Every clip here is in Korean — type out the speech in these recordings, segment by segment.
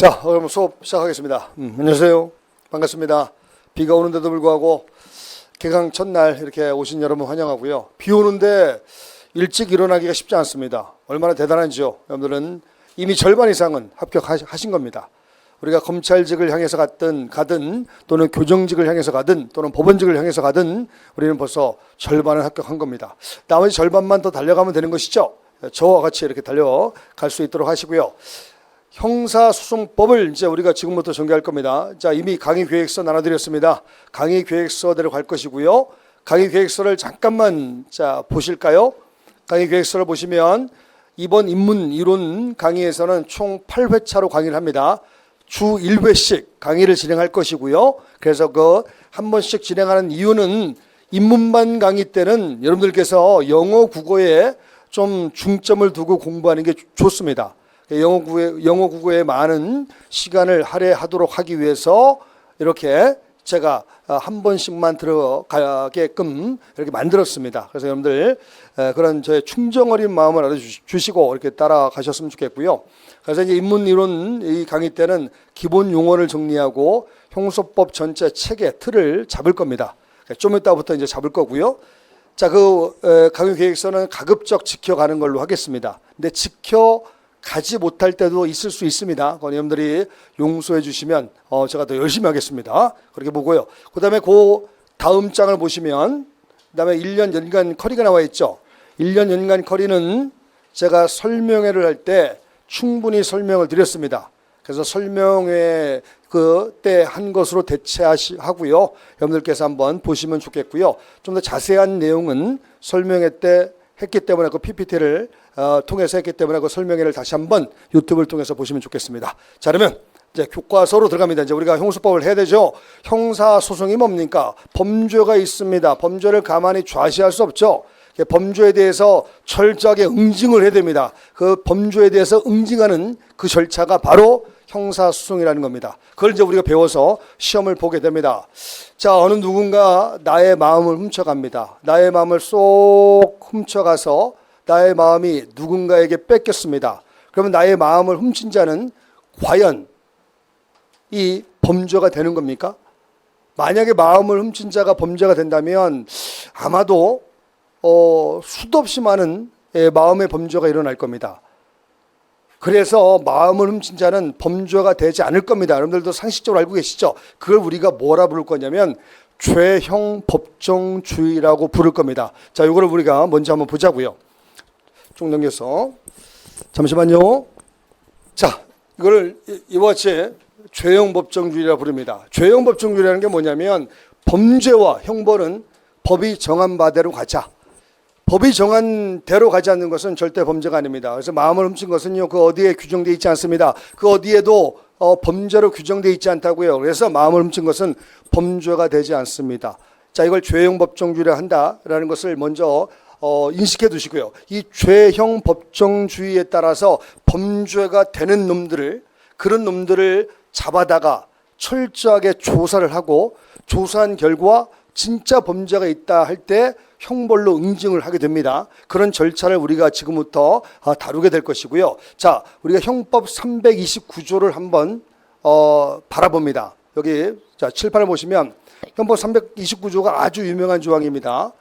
자, 그럼 수업 시작하겠습니다. 안녕하세요. 반갑습니다. 비가 오는데도 불구하고 개강 첫날 이렇게 오신 여러분 환영하고요. 비 오는데 일찍 일어나기가 쉽지 않습니다. 얼마나 대단한지요. 여러분들은 이미 절반 이상은 합격하신 겁니다. 우리가 검찰직을 향해서 가든 또는 교정직을 향해서 가든 또는 법원직을 향해서 가든 우리는 벌써 절반은 합격한 겁니다. 나머지 절반만 더 달려가면 되는 것이죠. 저와 같이 이렇게 달려갈 수 있도록 하시고요. 형사소송법을 이제 우리가 지금부터 전개할 겁니다. 자, 이미 강의 계획서 나눠드렸습니다. 강의 계획서대로 갈 것이고요. 강의 계획서를 잠깐만 자 보실까요? 강의 계획서를 보시면 이번 인문 이론 강의에서는 총 8회차로 강의를 합니다. 주 1회씩 강의를 진행할 것이고요. 그래서 그 한 번씩 진행하는 이유는 인문반 강의 때는 여러분들께서 영어 국어에 좀 중점을 두고 공부하는 게 좋습니다. 영어 국어에 많은 시간을 할애하도록 하기 위해서 이렇게 제가 한 번씩만 들어가게끔 이렇게 만들었습니다. 그래서 여러분들 그런 저의 충정 어린 마음을 알아주시고 이렇게 따라가셨으면 좋겠고요. 그래서 이제 인문이론 이 강의 때는 기본 용어를 정리하고 형소법 전체 체계 틀을 잡을 겁니다. 좀 이따부터 이제 잡을 거고요. 자, 그 강의 계획서는 가급적 지켜가는 걸로 하겠습니다. 근데 지켜가지 못할 때도 있을 수 있습니다. 그건 여러분들이 용서해 주시면 제가 더 열심히 하겠습니다. 그렇게 보고요. 그 다음에 그 다음 장을 보시면 그 다음에 1년 연간 커리가 나와 있죠. 1년 연간 커리는 제가 설명회를 할 때 충분히 설명을 드렸습니다. 그래서 설명회 그때 한 것으로 대체하고요. 여러분들께서 한번 보시면 좋겠고요. 좀 더 자세한 내용은 설명회 때 했기 때문에 그 PPT를 통해서 했기 때문에 그 설명회를 다시 한번 유튜브를 통해서 보시면 좋겠습니다. 자, 그러면 이제 교과서로 들어갑니다. 이제 우리가 형소법을 해야 되죠. 형사소송이 뭡니까? 범죄가 있습니다. 범죄를 가만히 좌시할 수 없죠. 범죄에 대해서 철저하게 응징을 해야 됩니다. 그 범죄에 대해서 응징하는 그 절차가 바로 형사소송이라는 겁니다. 그걸 이제 우리가 배워서 시험을 보게 됩니다. 자, 어느 누군가 나의 마음을 훔쳐갑니다. 나의 마음을 쏙 훔쳐가서 나의 마음이 누군가에게 뺏겼습니다. 그러면 나의 마음을 훔친 자는 과연 이 범죄가 되는 겁니까? 만약에 마음을 훔친 자가 범죄가 된다면 아마도 수도 없이 많은 마음의 범죄가 일어날 겁니다. 그래서 마음을 훔친 자는 범죄가 되지 않을 겁니다. 여러분들도 상식적으로 알고 계시죠? 그걸 우리가 뭐라 부를 거냐면 죄형 법정주의라고 부를 겁니다. 자, 이거를 우리가 먼저 한번 보자고요. 쭉 넘겨서 잠시만요. 자, 이거를 이와 같이 죄형 법정주의라고 부릅니다. 죄형 법정주의라는 게 뭐냐면 범죄와 형벌은 법이 정한 바대로 가자. 법이 정한 대로 가지 않는 것은 절대 범죄가 아닙니다. 그래서 마음을 훔친 것은요, 그 어디에 규정되어 있지 않습니다. 그 어디에도 범죄로 규정되어 있지 않다고요. 그래서 마음을 훔친 것은 범죄가 되지 않습니다. 자, 이걸 죄형 법정주의라 한다라는 것을 먼저 인식해 두시고요. 이 죄형 법정주의에 따라서 범죄가 되는 놈들을, 그런 놈들을 잡아다가 철저하게 조사를 하고 조사한 결과 진짜 범죄가 있다 할 때 형벌로 응징을 하게 됩니다. 그런 절차를 우리가 지금부터 다루게 될 것이고요. 자, 우리가 형법 329조를 한번 바라봅니다. 여기 자 7, 8을 보시면 형법 329조가 아주 유명한 조항입니다.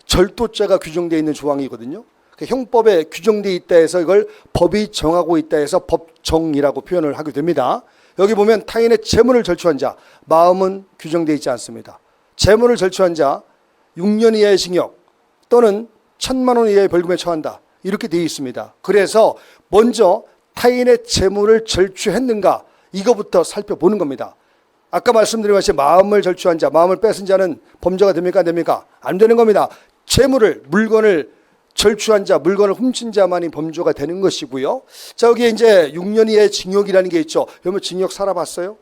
절도죄가 규정되어 있는 조항이거든요. 형법에 규정되어 있다 해서 이걸 법이 정하고 있다 해서 법정이라고 표현을 하게 됩니다. 여기 보면 타인의 재물을 절취한 자, 마음은 규정되어 있지 않습니다. 재물을 절취한 자 6년 이하의 징역 또는 1,000만 원 이하의 벌금에 처한다. 이렇게 되어 있습니다. 그래서 먼저 타인의 재물을 절취했는가 이거부터 살펴보는 겁니다. 아까 말씀드린 것이 마음을 절취한 자, 마음을 뺏은 자는 범죄가 됩니까? 안 됩니까? 안 되는 겁니다. 재물을, 물건을 절취한 자, 물건을 훔친 자만이 범죄가 되는 것이고요. 자, 여기에 이제 6년 이하의 징역이라는 게 있죠. 여러분 징역 살아봤어요?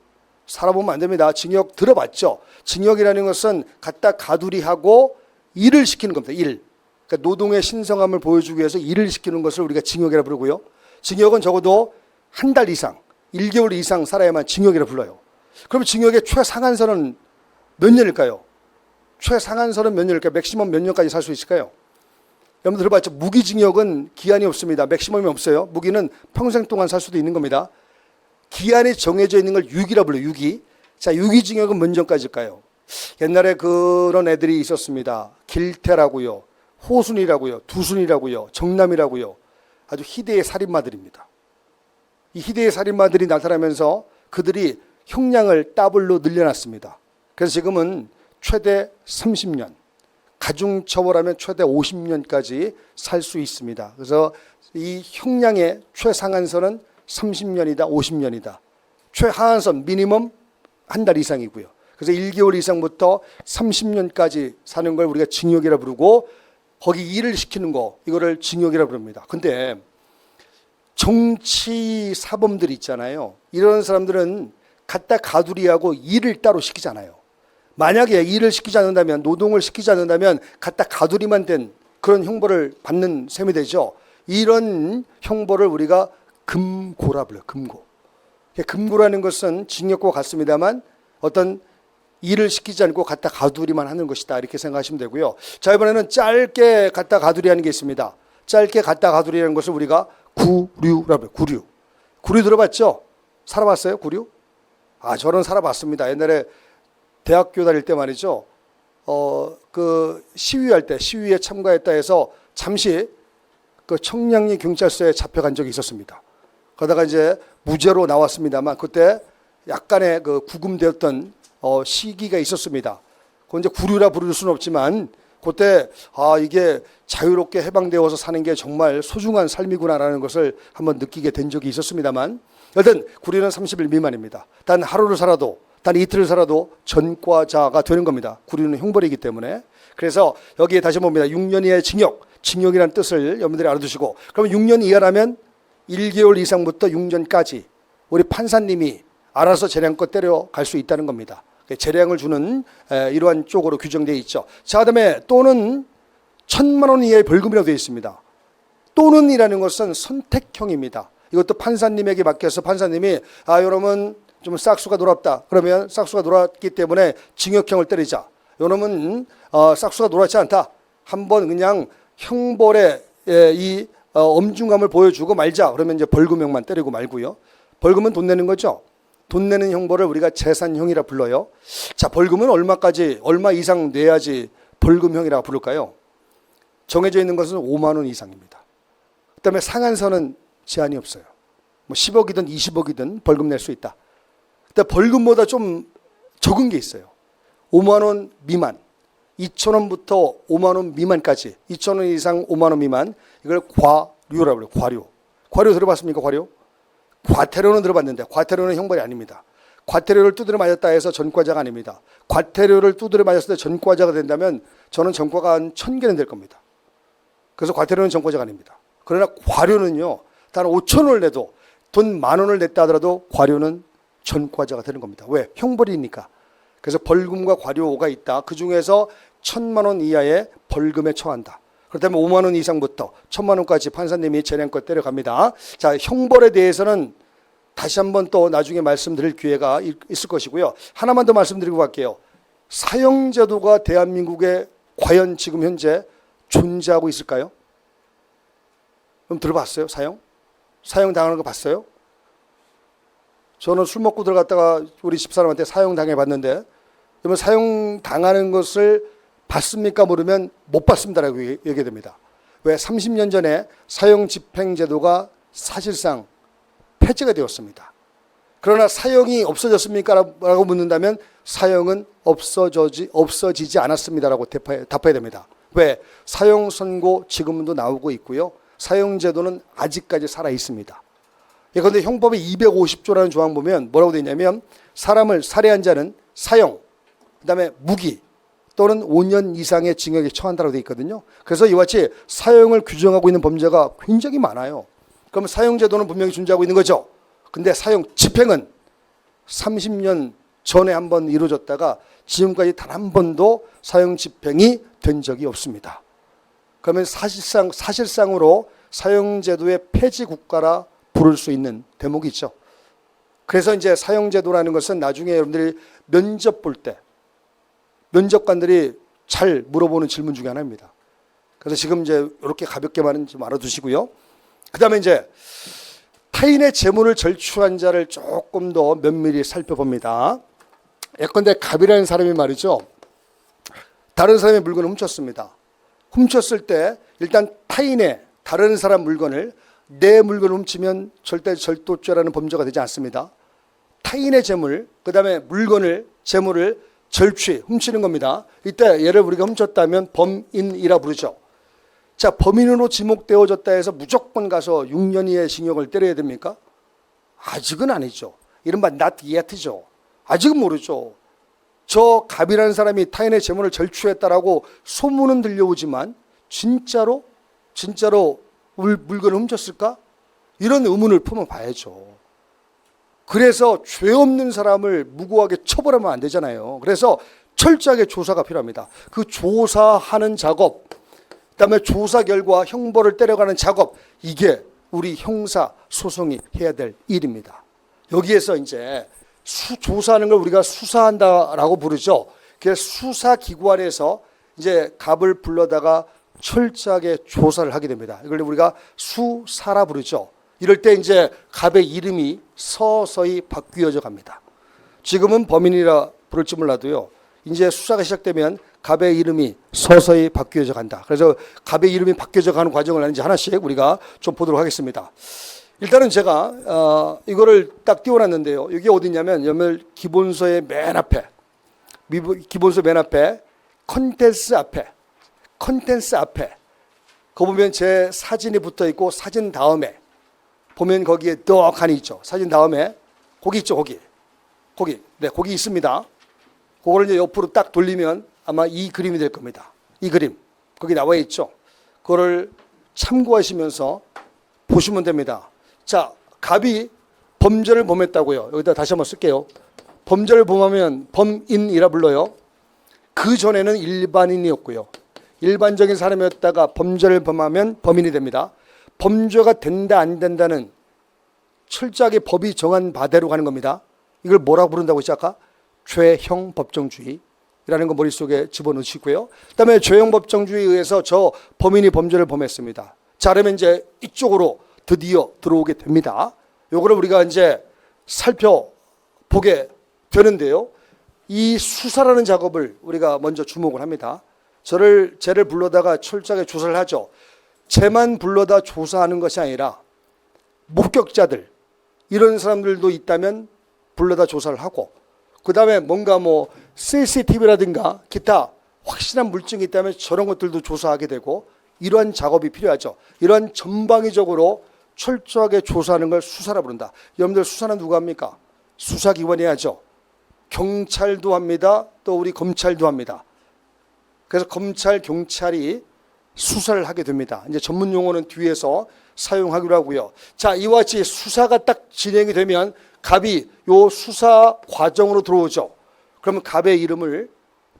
살아보면 안 됩니다. 징역 들어봤죠. 징역이라는 것은 갖다 가두리하고 일을 시키는 겁니다. 일. 그러니까 노동의 신성함을 보여주기 위해서 일을 시키는 것을 우리가 징역이라 부르고요. 징역은 적어도 한 달 이상, 1개월 이상 살아야만 징역이라 불러요. 그럼 징역의 최상한선은 몇 년일까요? 최상한선은 몇 년일까요? 맥시멈 몇 년까지 살 수 있을까요? 여러분 들어봤죠? 무기징역은 기한이 없습니다. 맥시멈이 없어요. 무기는 평생 동안 살 수도 있는 겁니다. 기한이 정해져 있는 걸 유기라 불러요. 유기. 자, 유기징역은 몇 년까지일까요? 옛날에 그런 애들이 있었습니다. 길태라고요, 호순이라고요, 두순이라고요, 정남이라고요. 아주 희대의 살인마들입니다. 이 희대의 살인마들이 나타나면서 그들이 형량을 더블로 늘려놨습니다. 그래서 지금은 최대 30년, 가중처벌하면 최대 50년까지 살 수 있습니다. 그래서 이 형량의 최상한선은 30년이다, 50년이다. 최하한선 미니멈 한 달 이상이고요. 그래서 1개월 이상부터 30년까지 사는 걸 우리가 징역이라 부르고, 거기 일을 시키는 거, 이거를 징역이라 부릅니다. 근데 정치 사범들 있잖아요. 이런 사람들은 갖다 가두리하고 일을 따로 시키잖아요. 만약에 일을 시키지 않는다면, 노동을 시키지 않는다면 갖다 가두리만 된 그런 형벌을 받는 셈이 되죠. 이런 형벌을 우리가 금고라 불러요. 금고. 금고라는 것은 징역과 같습니다만 어떤 일을 시키지 않고 갖다 가두리만 하는 것이다, 이렇게 생각하시면 되고요. 자, 이번에는 짧게 갖다 가두리하는 게 있습니다. 짧게 갖다 가두리라는 것을 우리가 구류라고 해요. 구류. 구류 들어봤죠? 살아봤어요? 구류? 아, 저는 살아봤습니다. 옛날에 대학교 다닐 때 말이죠. 그 시위할 때, 시위에 참가했다 해서 잠시 그 청량리 경찰서에 잡혀간 적이 있었습니다. 그러다가 이제 무죄로 나왔습니다만, 그때 약간의 그 구금되었던 시기가 있었습니다. 그건 이제 구류라 부를 수는 없지만, 그때 이게 자유롭게 해방되어서 사는 게 정말 소중한 삶이구나라는 것을 한번 느끼게 된 적이 있었습니다만, 여튼 구류는 30일 미만입니다. 단 하루를 살아도, 단 이틀을 살아도 전과자가 되는 겁니다. 구류는 형벌이기 때문에. 그래서 여기에 다시 봅니다. 6년 이하의 징역, 징역이라는 뜻을 여러분들이 알아두시고, 그러면 6년 이하라면 1개월 이상부터 6년까지 우리 판사님이 알아서 재량껏 때려갈 수 있다는 겁니다. 재량을 주는 이러한 쪽으로 규정되어 있죠. 자, 그다음에 또는 1,000만 원 이하의 벌금이라고 되어 있습니다. 또는이라는 것은 선택형입니다. 이것도 판사님에게 맡겨서 판사님이 요놈은 좀 싹수가 놀았다. 그러면 싹수가 놀았기 때문에 징역형을 때리자. 요놈은 싹수가 놀았지 않다. 한번 그냥 형벌의 이 엄중함을 보여주고 말자. 그러면 이제 벌금형만 때리고 말고요. 벌금은 돈 내는 거죠. 돈 내는 형벌을 우리가 재산형이라 불러요. 자, 벌금은 얼마 이상 내야지 벌금형이라고 부를까요? 정해져 있는 것은 5만 원 이상입니다. 그다음에 상한선은 제한이 없어요. 뭐 10억이든 20억이든 벌금 낼 수 있다. 근데 벌금보다 좀 적은 게 있어요. 5만 원 미만, 2,000원부터 5만 원 미만까지, 2,000원 이상 5만 원 미만, 이걸 과류라고 해요. 과류. 과류 들어봤습니까? 과류? 과태료는 들어봤는데 과태료는 형벌이 아닙니다. 과태료를 두드려 맞았다 해서 전과자가 아닙니다. 과태료를 두드려 맞았을 때 전과자가 된다면 저는 전과가 한 1,000개는 될 겁니다. 그래서 과태료는 전과자가 아닙니다. 그러나 과료는요, 단 5,000원을 내도, 돈 10,000원을 냈다 하더라도 과료는 전과자가 되는 겁니다. 왜? 형벌이니까. 그래서 벌금과 과료가 있다. 그 중에서 1,000만 원 이하의 벌금에 처한다. 그렇다면 5만 원 이상부터 1,000만 원까지 판사님이 재량껏 때려갑니다. 자, 형벌에 대해서는 다시 한번 또 나중에 말씀드릴 기회가 있을 것이고요. 하나만 더 말씀드리고 갈게요. 사형제도가 대한민국에 과연 지금 현재 존재하고 있을까요? 그럼 들어봤어요? 사형 당하는 거 봤어요? 저는 술 먹고 들어갔다가 우리 집사람한테 사형 당해봤는데, 그러면 사형 당하는 것을 봤습니까? 물으면 못 봤습니다라고 얘기됩니다. 왜? 30년 전에 사형 집행제도가 사실상 폐지가 되었습니다. 그러나 사형이 없어졌습니까? 라고 묻는다면 사형은 없어지지 않았습니다라고 답해야 됩니다. 왜? 사형 선고 지금도 나오고 있고요. 사형제도는 아직까지 살아 있습니다. 그런데 형법의 250조라는 조항 보면 뭐라고 되어 있냐면, 사람을 살해한 자는 사형, 그 다음에 무기 또는 5년 이상의 징역에 처한다고 되어 있거든요. 그래서 이와 같이 사형을 규정하고 있는 범죄가 굉장히 많아요. 그럼 사형제도는 분명히 존재하고 있는 거죠. 근데 사형 집행은 30년 전에 한번 이루어졌다가 지금까지 단 한 번도 사형 집행이 된 적이 없습니다. 그러면 사실상으로 사형제도의 폐지 국가라 부를 수 있는 대목이 있죠. 그래서 이제 사형제도라는 것은 나중에 여러분들이 면접 볼 때 면접관들이 잘 물어보는 질문 중에 하나입니다. 그래서 지금 이제 이렇게 가볍게만 좀 알아두시고요. 그 다음에 이제 타인의 재물을 절취한 자를 조금 더 면밀히 살펴봅니다. 예컨대 갑이라는 사람이 말이죠, 다른 사람의 물건을 훔쳤습니다. 훔쳤을 때 일단 타인의 다른 사람 물건을 내 물건을 훔치면 절대 절도죄라는 범죄가 되지 않습니다. 타인의 재물, 그 다음에 물건을, 재물을 절취, 훔치는 겁니다. 이때 얘를 우리가 훔쳤다면 범인이라 부르죠. 자, 범인으로 지목되어졌다 해서 무조건 가서 6년 이하의 징역을 때려야 됩니까? 아직은 아니죠. 이른바 not yet죠. 아직은 모르죠. 저 갑이라는 사람이 타인의 재물을 절취했다라고 소문은 들려오지만 진짜로 물건을 훔쳤을까? 이런 의문을 품어봐야죠. 그래서 죄 없는 사람을 무고하게 처벌하면 안 되잖아요. 그래서 철저하게 조사가 필요합니다. 그 조사하는 작업, 그다음에 조사 결과 형벌을 때려가는 작업, 이게 우리 형사 소송이 해야 될 일입니다. 여기에서 이제 조사하는 걸 우리가 수사한다라고 부르죠. 그 수사기관에서 이제 갑을 불러다가 철저하게 조사를 하게 됩니다. 이걸 우리가 수사라 부르죠. 이럴 때 이제 갑의 이름이 서서히 바뀌어져 갑니다. 지금은 범인이라 부를지 몰라도요, 이제 수사가 시작되면 갑의 이름이 서서히 바뀌어져 간다. 그래서 갑의 이름이 바뀌어져 가는 과정을 이제 하나씩 우리가 좀 보도록 하겠습니다. 일단은 제가 이거를 딱 띄워놨는데요. 이게 어디냐면 여러분 기본서의 맨 앞에, 기본서 맨 앞에 컨텐츠 앞에 거 보면 제 사진이 붙어 있고, 사진 다음에 보면 거기에 떡하니 있죠. 사진 다음에 거기 있죠. 거기 네, 거기 있습니다. 그거를 이제 옆으로 딱 돌리면 아마 이 그림이 될 겁니다. 이 그림 거기 나와 있죠. 그거를 참고하시면서 보시면 됩니다. 자, 갑이 범죄를 범했다고요. 여기다 다시 한번 쓸게요. 범죄를 범하면 범인이라 불러요. 그 전에는 일반인이었고요. 일반적인 사람이었다가 범죄를 범하면 범인이 됩니다. 범죄가 된다 안 된다는 철저하게 법이 정한 바대로 가는 겁니다. 이걸 뭐라고 부른다고 했죠? 아까 죄형 법정주의라는 거 머릿속에 집어넣으시고요. 그다음에 죄형 법정주의에 의해서 저 범인이 범죄를 범했습니다. 자, 그러면 이제 이쪽으로 드디어 들어오게 됩니다. 요거를 우리가 이제 살펴보게 되는데요. 이 수사라는 작업을 우리가 먼저 주목을 합니다. 쟤를 불러다가 철저하게 조사를 하죠. 쟤만 불러다 조사하는 것이 아니라 목격자들, 이런 사람들도 있다면 불러다 조사를 하고, 그 다음에 뭔가 뭐 CCTV라든가 기타 확실한 물증이 있다면 저런 것들도 조사하게 되고, 이러한 작업이 필요하죠. 이러한 전방위적으로 철저하게 조사하는 걸 수사라 부른다. 여러분들 수사는 누가 합니까? 수사기관이 하죠. 경찰도 합니다. 또 우리 검찰도 합니다. 그래서 검찰, 경찰이 수사를 하게 됩니다. 이제 전문 용어는 뒤에서 사용하기로 하고요. 자, 이와 같이 수사가 딱 진행이 되면 갑이 요 수사 과정으로 들어오죠. 그러면 갑의 이름을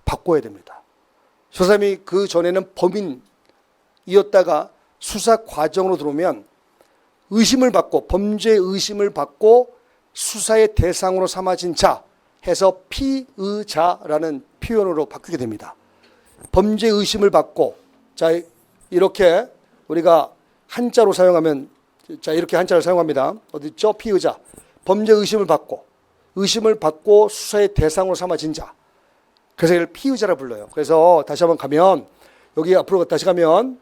바꿔야 됩니다. 저 사람이 그 전에는 범인이었다가 수사 과정으로 들어오면 의심을 받고, 범죄 의심을 받고 수사의 대상으로 삼아진 자 해서 피의자라는 표현으로 바뀌게 됩니다. 범죄 의심을 받고, 자, 이렇게 우리가 한자로 사용하면, 자, 이렇게 한자를 사용합니다. 어디 있죠? 피의자. 범죄 의심을 받고 수사의 대상으로 삼아진 자. 그래서 이걸 피의자라 불러요. 그래서 다시 한번 가면, 여기 앞으로 다시 가면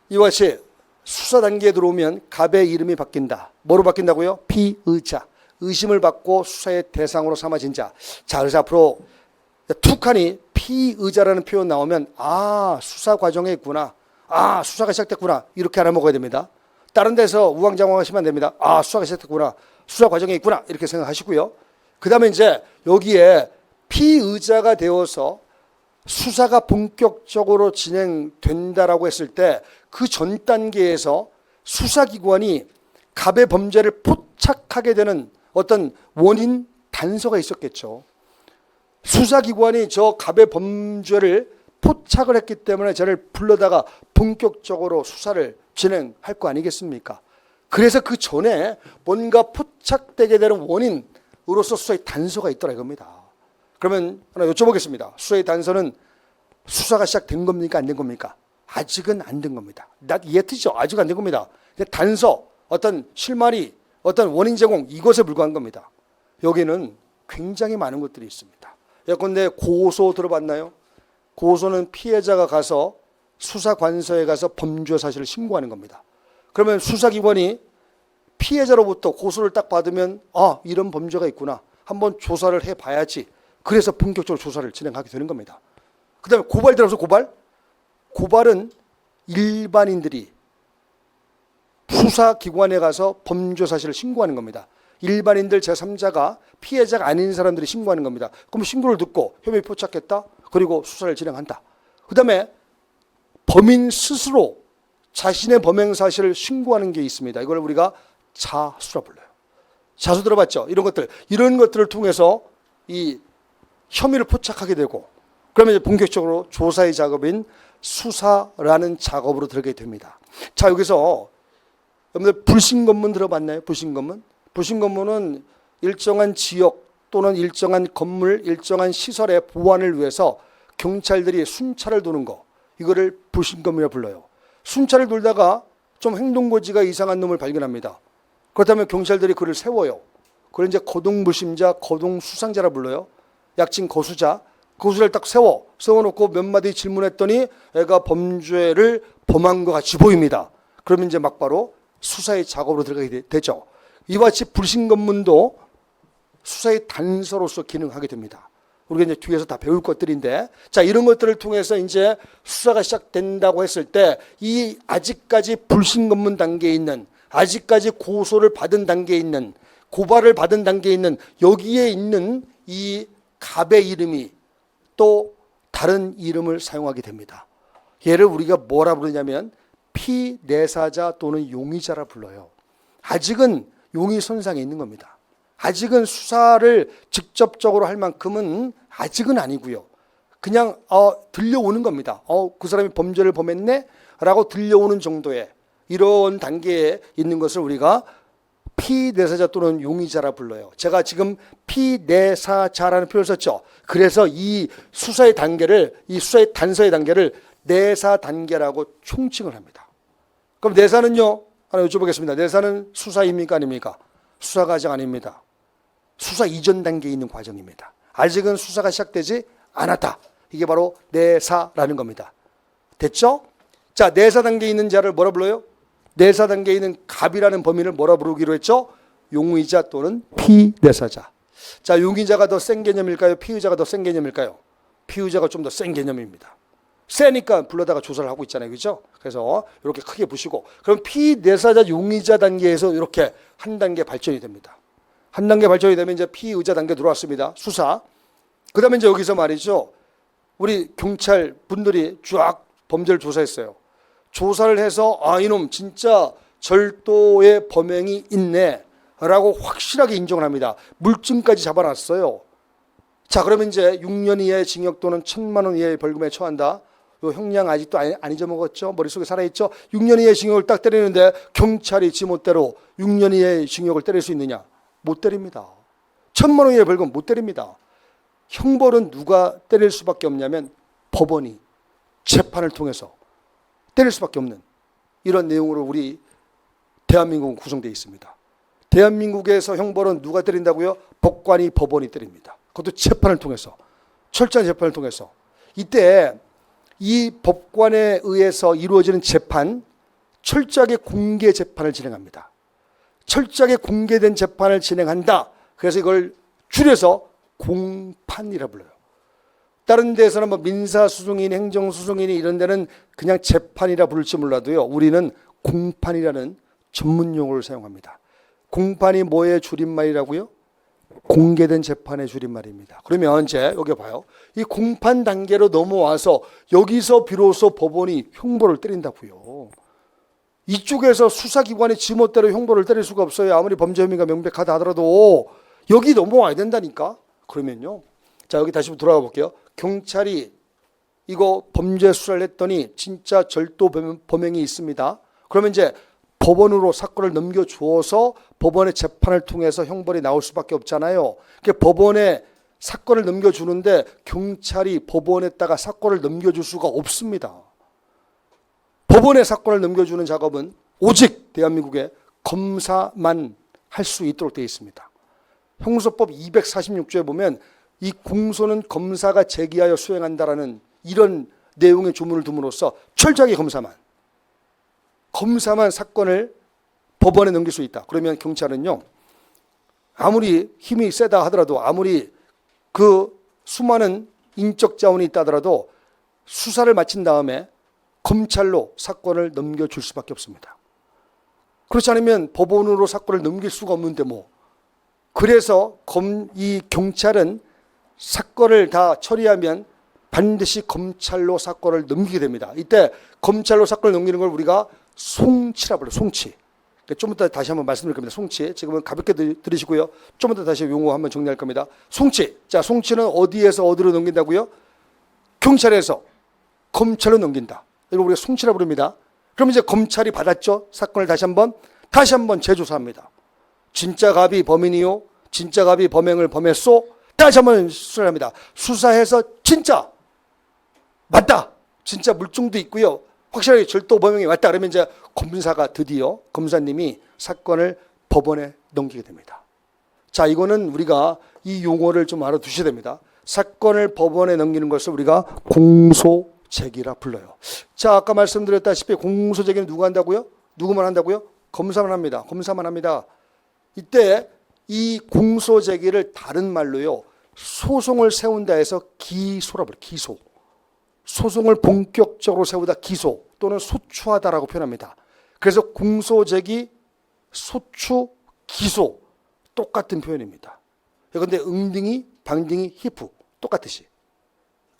이와 같이 수사 단계에 들어오면 갑의 이름이 바뀐다. 뭐로 바뀐다고요? 피의자. 의심을 받고 수사의 대상으로 삼아진 자. 자, 그래서 앞으로 툭하니 피의자라는 표현 나오면, 아, 수사 과정에 있구나. 아, 수사가 시작됐구나. 이렇게 알아먹어야 됩니다. 다른 데서 우왕좌왕하시면 안 됩니다. 아, 수사가 시작됐구나. 수사 과정에 있구나. 이렇게 생각하시고요. 그 다음에 이제 여기에 피의자가 되어서 수사가 본격적으로 진행된다라고 했을 때 그 전 단계에서 수사기관이 갑의 범죄를 포착하게 되는 어떤 원인 단서가 있었겠죠. 수사기관이 저 갑의 범죄를 포착을 했기 때문에 저를 불러다가 본격적으로 수사를 진행할 거 아니겠습니까? 그래서 그 전에 뭔가 포착되게 되는 원인으로서 수사의 단서가 있더라 이겁니다. 그러면 하나 여쭤보겠습니다. 수사의 단서는 수사가 시작된 겁니까? 안 된 겁니까? 아직은 안 된 겁니다. not yet죠. 아직 안 된 겁니다. 단서, 어떤 실마리, 어떤 원인 제공 이것에 불과한 겁니다. 여기는 굉장히 많은 것들이 있습니다. 예컨대 고소 들어봤나요? 고소는 피해자가 가서 수사관서에 가서 범죄 사실을 신고하는 겁니다. 그러면 수사기관이 피해자로부터 고소를 딱 받으면 이런 범죄가 있구나. 한번 조사를 해봐야지. 그래서 본격적으로 조사를 진행하게 되는 겁니다. 그 다음에 고발 들어서 고발은 일반인들이 수사기관에 가서 범죄 사실을 신고하는 겁니다. 일반인들 제3자가 피해자가 아닌 사람들이 신고하는 겁니다. 그럼 신고를 듣고 혐의 포착했다. 그리고 수사를 진행한다. 그 다음에 범인 스스로 자신의 범행 사실을 신고하는 게 있습니다. 이걸 우리가 자수라 불러요. 자수 들어봤죠? 이런 것들을 통해서 이 혐의를 포착하게 되고 그러면 이제 본격적으로 조사의 작업인 수사라는 작업으로 들어가게 됩니다. 자, 여기서 여러분들 불신검문 들어봤나요? 불신검문은 일정한 지역 또는 일정한 건물, 일정한 시설의 보안을 위해서 경찰들이 순찰을 도는 거, 이거를 불신검문이라고 불러요. 순찰을 돌다가 좀 행동거지가 이상한 놈을 발견합니다. 그렇다면 경찰들이 그를 세워요. 그걸 이제 거동불심자, 거동수상자라 불러요. 약칭 거수자. 거수자를 딱 세워놓고 몇 마디 질문했더니 애가 범죄를 범한 것 같이 보입니다. 그러면 이제 막바로 수사의 작업으로 들어가게 되죠. 이와 같이 불신검문도 수사의 단서로서 기능하게 됩니다. 우리가 이제 뒤에서 다 배울 것들인데, 자, 이런 것들을 통해서 이제 수사가 시작된다고 했을 때, 이 아직까지 불신검문 단계에 있는, 아직까지 고소를 받은 단계에 있는, 고발을 받은 단계에 있는, 여기에 있는 이 갑의 이름이 또 다른 이름을 사용하게 됩니다. 얘를 우리가 뭐라 부르냐면 피내사자 또는 용의자라 불러요. 아직은 용의 선상에 있는 겁니다. 아직은 수사를 직접적으로 할 만큼은 아직은 아니고요. 그냥 들려오는 겁니다. 그 사람이 범죄를 범했네? 라고 들려오는 정도의 이런 단계에 있는 것을 우리가 피내사자 또는 용의자라 불러요. 제가 지금 피내사자라는 표현을 썼죠. 그래서 이 수사의 단계를, 이 수사의 단서의 단계를 내사 단계라고 총칭을 합니다. 그럼 내사는요? 하나 여쭤보겠습니다. 내사는 수사입니까? 아닙니까? 수사가 아직 아닙니다. 수사 이전 단계에 있는 과정입니다. 아직은 수사가 시작되지 않았다. 이게 바로 내사라는 겁니다. 됐죠? 자, 내사 단계에 있는 자를 뭐라 불러요? 내사 단계에 있는 갑이라는 범인을 뭐라 부르기로 했죠? 용의자 또는 피내사자. 자, 용의자가 더 센 개념일까요? 피의자가 더 센 개념일까요? 피의자가 좀 더 센 개념입니다. 세니까 불러다가 조사를 하고 있잖아요. 그렇죠? 그래서 이렇게 크게 보시고, 그럼 피내사자 용의자 단계에서 이렇게 한 단계 발전이 됩니다. 한 단계 발전이 되면 이제 피의자 단계 들어왔습니다. 수사. 그 다음에 이제 여기서 말이죠. 우리 경찰 분들이 쫙 범죄를 조사했어요. 조사를 해서 이놈 진짜 절도의 범행이 있네 라고 확실하게 인정을 합니다. 물증까지 잡아놨어요. 자, 그러면 이제 6년 이하의 징역 또는 1,000만 원 이하의 벌금에 처한다. 요 형량 아직도 안 잊어먹었죠? 머릿속에 살아있죠? 6년 이하의 징역을 딱 때리는데 경찰이 지멋대로 6년 이하의 징역을 때릴 수 있느냐? 못 때립니다. 1,000만 원 이하의 벌금 못 때립니다. 형벌은 누가 때릴 수밖에 없냐면 법원이 재판을 통해서 때릴 수밖에 없는 이런 내용으로 우리 대한민국은 구성되어 있습니다. 대한민국에서 형벌은 누가 때린다고요? 법관이 법원이 때립니다. 그것도 재판을 통해서, 철저한 재판을 통해서. 이때 이 법관에 의해서 이루어지는 재판, 철저하게 공개 재판을 진행합니다. 철저하게 공개된 재판을 진행한다. 그래서 이걸 줄여서 공판이라 불러요. 다른 데서는 뭐 민사소송인, 행정소송인이 이런 데는 그냥 재판이라 부를지 몰라도요. 우리는 공판이라는 전문 용어를 사용합니다. 공판이 뭐의 줄임말이라고요? 공개된 재판의 줄임말입니다. 그러면 이제 여기 봐요. 이 공판 단계로 넘어와서 여기서 비로소 법원이 형벌을 때린다고요. 이쪽에서 수사기관이 지멋대로 형벌을 때릴 수가 없어요. 아무리 범죄 혐의가 명백하다 하더라도 여기 넘어와야 된다니까. 그러면요. 자, 여기 다시 돌아가 볼게요. 경찰이 이거 범죄 수사를 했더니 진짜 절도 범행이 있습니다. 그러면 이제 법원으로 사건을 넘겨주어서 법원의 재판을 통해서 형벌이 나올 수밖에 없잖아요. 그러니까 법원에 사건을 넘겨주는데 경찰이 법원에다가 사건을 넘겨줄 수가 없습니다. 법원에 사건을 넘겨주는 작업은 오직 대한민국의 검사만 할 수 있도록 되어 있습니다. 형소법 246조에 보면 이 공소는 검사가 제기하여 수행한다라는 이런 내용의 조문을 둠으로써 철저하게 검사만 사건을 법원에 넘길 수 있다. 그러면 경찰은요, 아무리 힘이 세다 하더라도, 아무리 그 수많은 인적 자원이 있다 하더라도 수사를 마친 다음에 검찰로 사건을 넘겨줄 수밖에 없습니다. 그렇지 않으면 법원으로 사건을 넘길 수가 없는데 뭐. 그래서 이 경찰은 사건을 다 처리하면 반드시 검찰로 사건을 넘기게 됩니다. 이때 검찰로 사건을 넘기는 걸 우리가 송치라고 불러요. 송치. 좀 이따 다시 한번 말씀드릴 겁니다. 송치. 지금은 가볍게 들으시고요. 좀 이따 다시 용어 한번 정리할 겁니다. 송치. 자, 송치는 어디에서 어디로 넘긴다고요? 경찰에서 검찰로 넘긴다. 이걸 우리가 송치라고 부릅니다. 그럼 이제 검찰이 받았죠. 사건을 다시 한번 재조사합니다. 진짜 갑이 범인이요? 진짜 갑이 범행을 범했소? 다시 한번 수사를 합니다. 수사해서 진짜 맞다. 진짜 물증도 있고요. 확실하게 절도 범행이 맞다. 그러면 이제 검사님이 사건을 법원에 넘기게 됩니다. 자, 이거는 우리가 이 용어를 좀 알아두셔야 됩니다. 사건을 법원에 넘기는 것을 우리가 공소제기라 불러요. 자, 아까 말씀드렸다시피 공소제기는 누가 한다고요? 누구만 한다고요? 검사만 합니다. 검사만 합니다. 이때 이 공소제기를 다른 말로요, 소송을 세운다 해서 기소라고 불러요. 기소. 소송을 본격적으로 세우다 기소 또는 소추하다라고 표현합니다. 그래서 공소제기, 소추, 기소 똑같은 표현입니다. 그런데 응딩이, 방딩이, 히프 똑같듯이.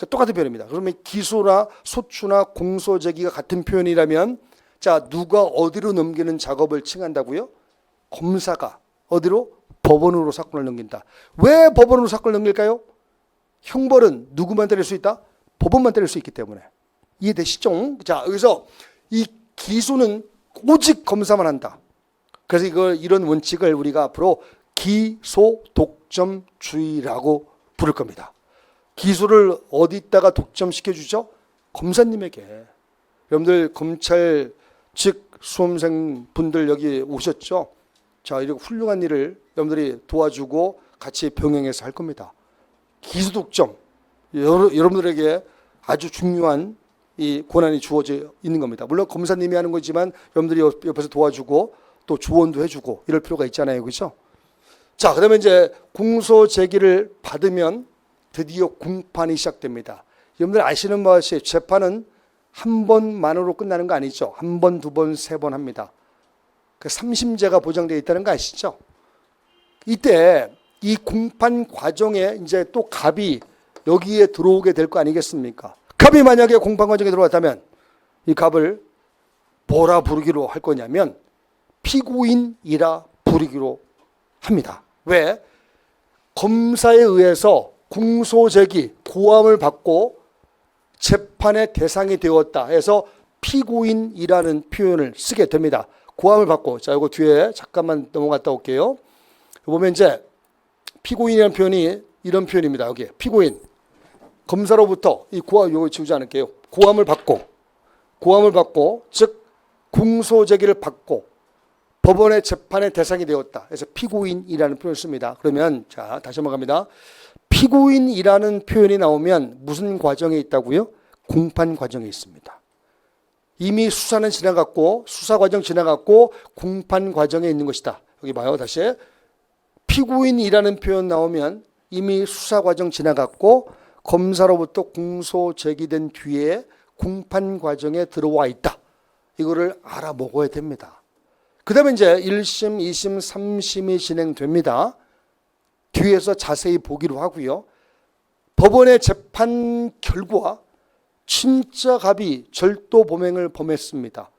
똑같은 표현입니다. 그러면 기소나 소추나 공소제기가 같은 표현이라면, 자, 누가 어디로 넘기는 작업을 칭한다고요? 검사가 어디로? 법원으로 사건을 넘긴다. 왜 법원으로 사건을 넘길까요? 형벌은 누구만 때릴 수 있다? 법원만 때릴 수 있기 때문에. 이해되시죠? 자, 여기서 이 기소는 오직 검사만 한다. 그래서 이런 원칙을 우리가 앞으로 기소독점주의라고 부를 겁니다. 기소를 어디다가 독점시켜주죠? 검사님에게. 여러분들 검찰 즉 수험생 분들 여기 오셨죠? 자, 이렇게 훌륭한 일을 여러분들이 도와주고 같이 병행해서 할 겁니다. 기소독점, 여러분들에게 아주 중요한 이 권한이 주어져 있는 겁니다. 물론 검사님이 하는 거지만 여러분들이 옆에서 도와주고 또 조언도 해주고 이럴 필요가 있잖아요. 그렇죠? 자, 그러면 이제 공소 제기를 받으면 드디어 공판이 시작됩니다. 여러분들 아시는 바같이 재판은 한 번만으로 끝나는 거 아니죠? 한 번, 두 번, 세 번 합니다. 그 3심제가 보장되어 있다는 거 아시죠? 이때 이 공판 과정에 이제 또 갑이 여기에 들어오게 될 거 아니겠습니까? 갑이 만약에 공판 과정에 들어왔다면 이 갑을 뭐라 부르기로 할 거냐면 피고인이라 부르기로 합니다. 왜? 검사에 의해서 공소제기, 고함을 받고 재판의 대상이 되었다 해서 피고인이라는 표현을 쓰게 됩니다. 고함을 받고. 자, 이거 뒤에 잠깐만 넘어갔다 올게요. 보면 이제 피고인이라는 표현이 이런 표현입니다. 여기 피고인. 검사로부터 이 고함, 이거 지우지 않을게요. 고함을 받고, 즉 공소제기를 받고 법원의 재판의 대상이 되었다. 그래서 피고인이라는 표현을 씁니다. 그러면 자, 다시 한번 갑니다. 피고인이라는 표현이 나오면 무슨 과정에 있다고요? 공판 과정에 있습니다. 이미 수사는 지나갔고, 수사 과정 지나갔고 공판 과정에 있는 것이다. 여기 봐요. 다시. 피고인이라는 표현 나오면 이미 수사 과정 지나갔고 검사로부터 공소 제기된 뒤에 공판 과정에 들어와 있다. 이거를 알아먹어야 됩니다. 그 다음에 이제 1심, 2심, 3심이 진행됩니다. 뒤에서 자세히 보기로 하고요. 법원의 재판 결과 진짜 갑이 절도 범행을 범했습니다.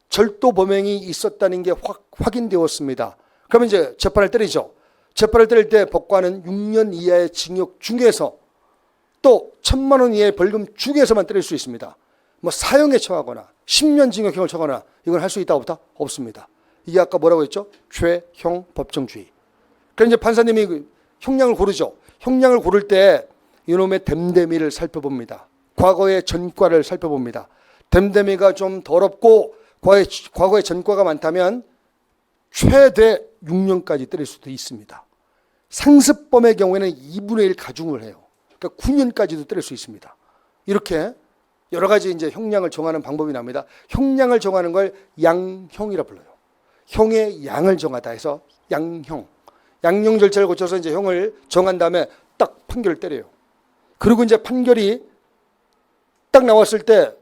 절도 범행이 있었다는 게 확인되었습니다. 그러면 이제 재판을 때리죠. 재판을 때릴 때 법관은 6년 이하의 징역 중에서 또 1,000만 원 이하의 벌금 중에서만 때릴 수 있습니다. 뭐 사형에 처하거나 10년 징역형을 처하거나 이걸 할 수 있다고부터 없습니다. 이게 아까 뭐라고 했죠? 죄형 법정주의. 그래서 이제 판사님이 형량을 고르죠. 형량을 고를 때 이놈의 댐데미를 살펴봅니다. 과거의 전과를 살펴봅니다. 댐데미가 좀 더럽고 과거의 전과가 많다면 최대 6년까지 때릴 수도 있습니다. 상습범의 경우에는 2분의 1 가중을 해요. 그러니까 9년까지도 때릴 수 있습니다. 이렇게 여러 가지 이제 형량을 정하는 방법이 납니다. 형량을 정하는 걸 양형이라 불러요. 형의 양을 정하다 해서 양형. 양형 절차를 거쳐서 이제 형을 정한 다음에 딱 판결을 때려요. 그리고 이제 판결이 딱 나왔을 때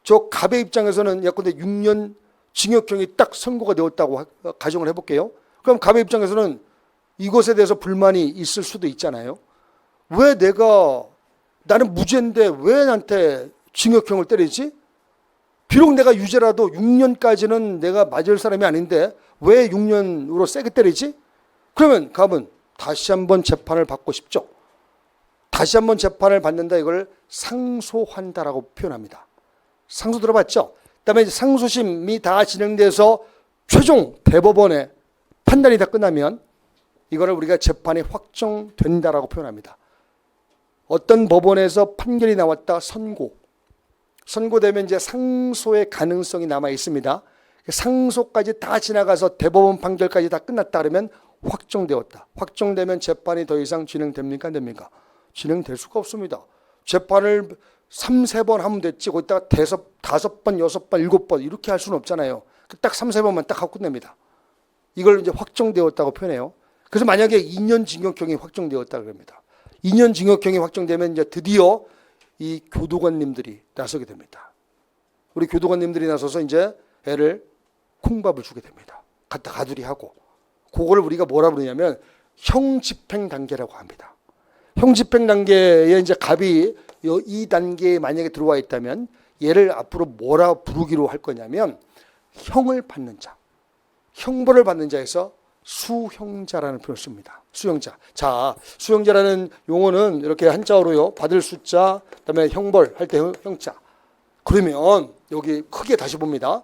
저 갑의 입장에서는 예컨대 6년 징역형이 딱 선고가 되었다고 가정을 해볼게요. 그럼 갑의 입장에서는 이것에 대해서 불만이 있을 수도 있잖아요. 왜 나는 무죄인데 왜 나한테 징역형을 때리지? 비록 내가 유죄라도 6년까지는 내가 맞을 사람이 아닌데 왜 6년으로 세게 때리지? 그러면 갑은 다시 한번 재판을 받고 싶죠. 다시 한번 재판을 받는다, 이걸 상소한다라고 표현합니다. 상소 들어봤죠? 그다음에 상소심이 다 진행돼서 최종 대법원의 판단이 다 끝나면 이거를 우리가 재판이 확정된다라고 표현합니다. 어떤 법원에서 판결이 나왔다, 선고되면 이제 상소의 가능성이 남아 있습니다. 상소까지 다 지나가서 대법원 판결까지 다 끝났다 그러면 확정되었다. 확정되면 재판이 더 이상 진행됩니까? 안 됩니까? 진행될 수가 없습니다. 재판을 3-4번 하면 됐지 거기다가 5번, 6번, 7번 이렇게 할 수는 없잖아요. 딱 3-4번만 딱 하고 끝냅니다. 이걸 이제 확정되었다고 표현해요. 그래서 만약에 2년 징역형이 확정되었다 그럽니다. 2년 징역형이 확정되면 이제 드디어 이 교도관님들이 나서게 됩니다. 우리 교도관님들이 나서서 이제 애를 콩밥을 주게 됩니다. 갖다 가두리하고. 그거를 우리가 뭐라 부르냐면 형집행 단계라고 합니다. 형집행 단계에 이제 갑이 이 단계에 만약에 들어와 있다면 얘를 앞으로 뭐라 부르기로 할 거냐면 형을 받는 자, 형벌을 받는 자에서 수형자라는 표현을 씁니다. 수형자. 자, 수형자라는 용어는 이렇게 한자어로요. 받을 숫자, 그다음에 형벌 할 때 형자. 그러면 여기 크게 다시 봅니다.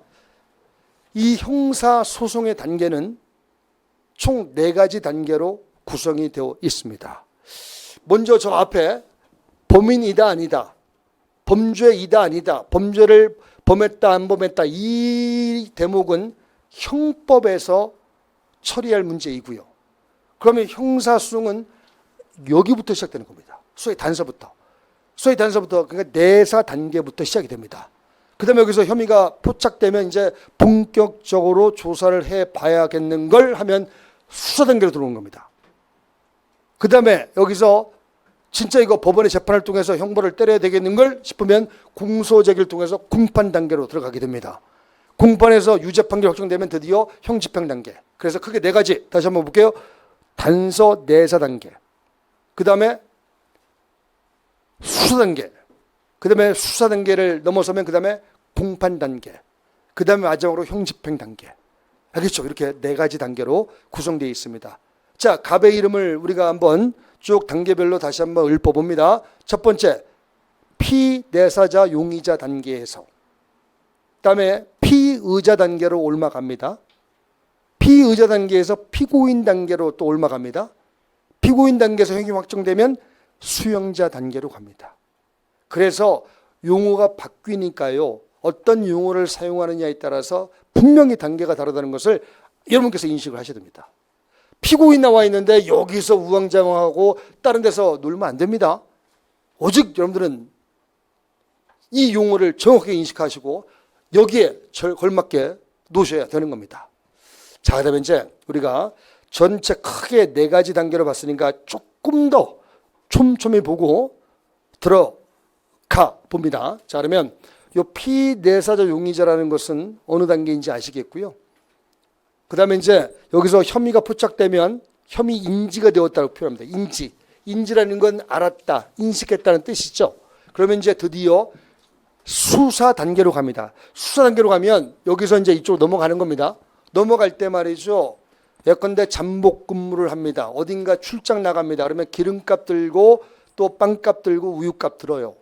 이 형사 소송의 단계는 총 4가지 단계로 구성이 되어 있습니다. 먼저 저 앞에 범인이다 아니다, 범죄이다 아니다, 범죄를 범했다 안 범했다, 이 대목은 형법에서 처리할 문제이고요. 그러면 형사소송은 여기부터 시작되는 겁니다. 소위 단서부터. 그러니까 내사 단계부터 시작이 됩니다. 그 다음에 여기서 혐의가 포착되면 이제 본격적으로 조사를 해봐야겠는 걸 하면 수사 단계로 들어오는 겁니다. 그 다음에 여기서 진짜 이거 법원의 재판을 통해서 형벌을 때려야 되겠는 걸 싶으면 공소제기를 통해서 공판 단계로 들어가게 됩니다. 공판에서 유죄 판결 확정되면 드디어 형집행 단계. 그래서 크게 4가지 다시 한번 볼게요. 단서 내사 단계, 그 다음에 수사 단계, 그 다음에 수사 단계를 넘어서면 그 다음에 공판 단계, 그 다음에 마지막으로 형집행 단계. 알겠죠? 이렇게 4가지 단계로 구성되어 있습니다. 자, 갑의 이름을 우리가 한번 쭉 단계별로 다시 한번 읊어봅니다. 첫 번째, 피내사자 용의자 단계에서, 그 다음에 피의자 단계로 올라갑니다. 피의자 단계에서 피고인 단계로 또 올라갑니다. 피고인 단계에서 형이 확정되면 수형자 단계로 갑니다. 그래서 용어가 바뀌니까요, 어떤 용어를 사용하느냐에 따라서 분명히 단계가 다르다는 것을 여러분께서 인식을 하셔야 됩니다. 피고인 나와 있는데 여기서 우왕좌왕하고 다른 데서 놀면 안 됩니다. 오직 여러분들은 이 용어를 정확하게 인식하시고 여기에 걸맞게 놓으셔야 되는 겁니다. 자, 그다음에 이제 우리가 전체 크게 4가지 단계로 봤으니까 조금 더 촘촘히 보고 들어가 봅니다. 자, 그러면 이 피내사자 용의자라는 것은 어느 단계인지 아시겠고요. 그 다음에 이제 여기서 혐의가 포착되면 혐의 인지가 되었다고 표현합니다. 인지라는 건 알았다, 인식했다는 뜻이죠. 그러면 이제 드디어 수사 단계로 갑니다. 수사 단계로 가면 여기서 이제 이쪽으로 넘어가는 겁니다. 넘어갈 때 말이죠, 예컨대 잠복 근무를 합니다. 어딘가 출장 나갑니다. 그러면 기름값 들고 또 빵값 들고 우유값 들어요.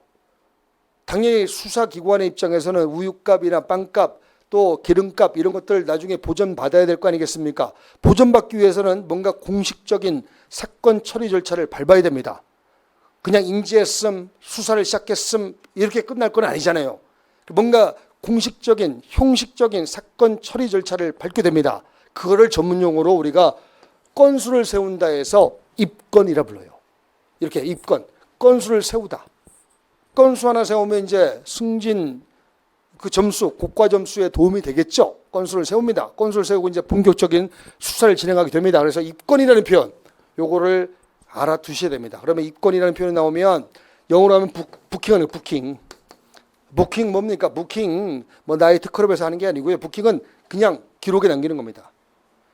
당연히 수사기관의 입장에서는 우유값이나 빵값 또 기름값 이런 것들 나중에 보전받아야 될 거 아니겠습니까? 보전받기 위해서는 뭔가 공식적인 사건 처리 절차를 밟아야 됩니다. 그냥 인지했음, 수사를 시작했음 이렇게 끝날 건 아니잖아요. 뭔가 공식적인 형식적인 사건 처리 절차를 밟게 됩니다. 그거를 전문 용어로 우리가 건수를 세운다 해서 입건이라 불러요. 이렇게 입건, 건수를 세우다. 건수 하나 세우면 이제 승진 그 점수, 고과 점수에 도움이 되겠죠. 건수를 세웁니다. 건수를 세우고 이제 본격적인 수사를 진행하게 됩니다. 그래서 입건이라는 표현, 요거를 알아두셔야 됩니다. 그러면 입건이라는 표현이 나오면 영어로 하면 부킹하는 부킹. 부킹 뭡니까? 부킹 뭐 나이트 클럽에서 하는 게 아니고요. 부킹은 그냥 기록에 남기는 겁니다.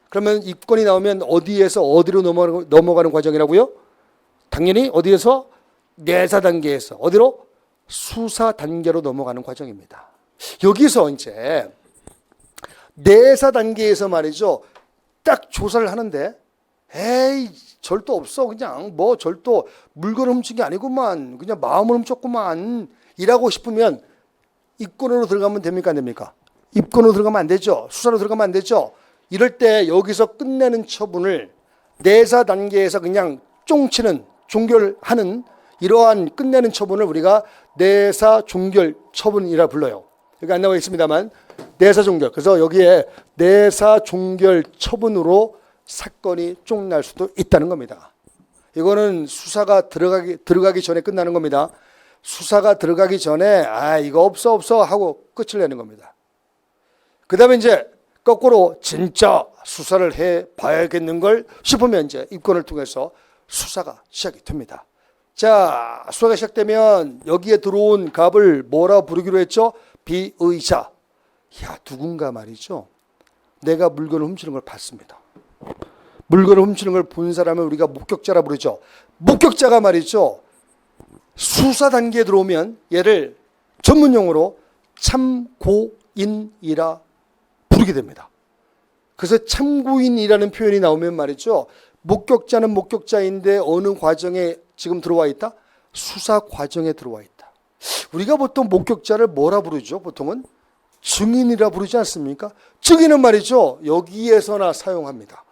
그러면 입건이 나오면 어디에서 어디로 넘어가는 과정이라고요? 당연히 어디에서? 내사 단계에서 어디로? 수사 단계로 넘어가는 과정입니다. 여기서 이제 내사 단계에서 말이죠. 딱 조사를 하는데 에이 절도 없어. 그냥 뭐 절도 물건 훔친 게 아니구만. 그냥 마음을 훔쳤구만. 이라고 싶으면 입건으로 들어가면 됩니까? 안 됩니까? 입건으로 들어가면 안 되죠. 수사로 들어가면 안 되죠. 이럴 때 여기서 끝내는 처분을 내사 단계에서 그냥 쫑치는 종결하는 이러한 끝내는 처분을 우리가 내사 종결 처분이라 불러요. 여기 안 나와 있습니다만 내사 종결. 그래서 여기에 내사 종결 처분으로 사건이 쫑날 수도 있다는 겁니다. 이거는 수사가 들어가기 전에 끝나는 겁니다. 수사가 들어가기 전에 이거 없어 하고 끝을 내는 겁니다. 그 다음에 이제 거꾸로 진짜 수사를 해 봐야겠는 걸 싶으면 이제 입건을 통해서 수사가 시작이 됩니다. 자, 수사가 시작되면 여기에 들어온 갑을 뭐라 부르기로 했죠? 비의자. 야, 누군가 말이죠. 내가 물건을 훔치는 걸 봤습니다. 물건을 훔치는 걸 본 사람을 우리가 목격자라 부르죠. 목격자가 말이죠. 수사 단계에 들어오면 얘를 전문 용어로 참고인이라 부르게 됩니다. 그래서 참고인이라는 표현이 나오면 말이죠. 목격자는 목격자인데 어느 과정에 지금 들어와 있다? 수사 과정에 들어와 있다. 우리가 보통 목격자를 뭐라 부르죠? 보통은 증인이라 부르지 않습니까? 증인은 말이죠. 여기에서나 사용합니다.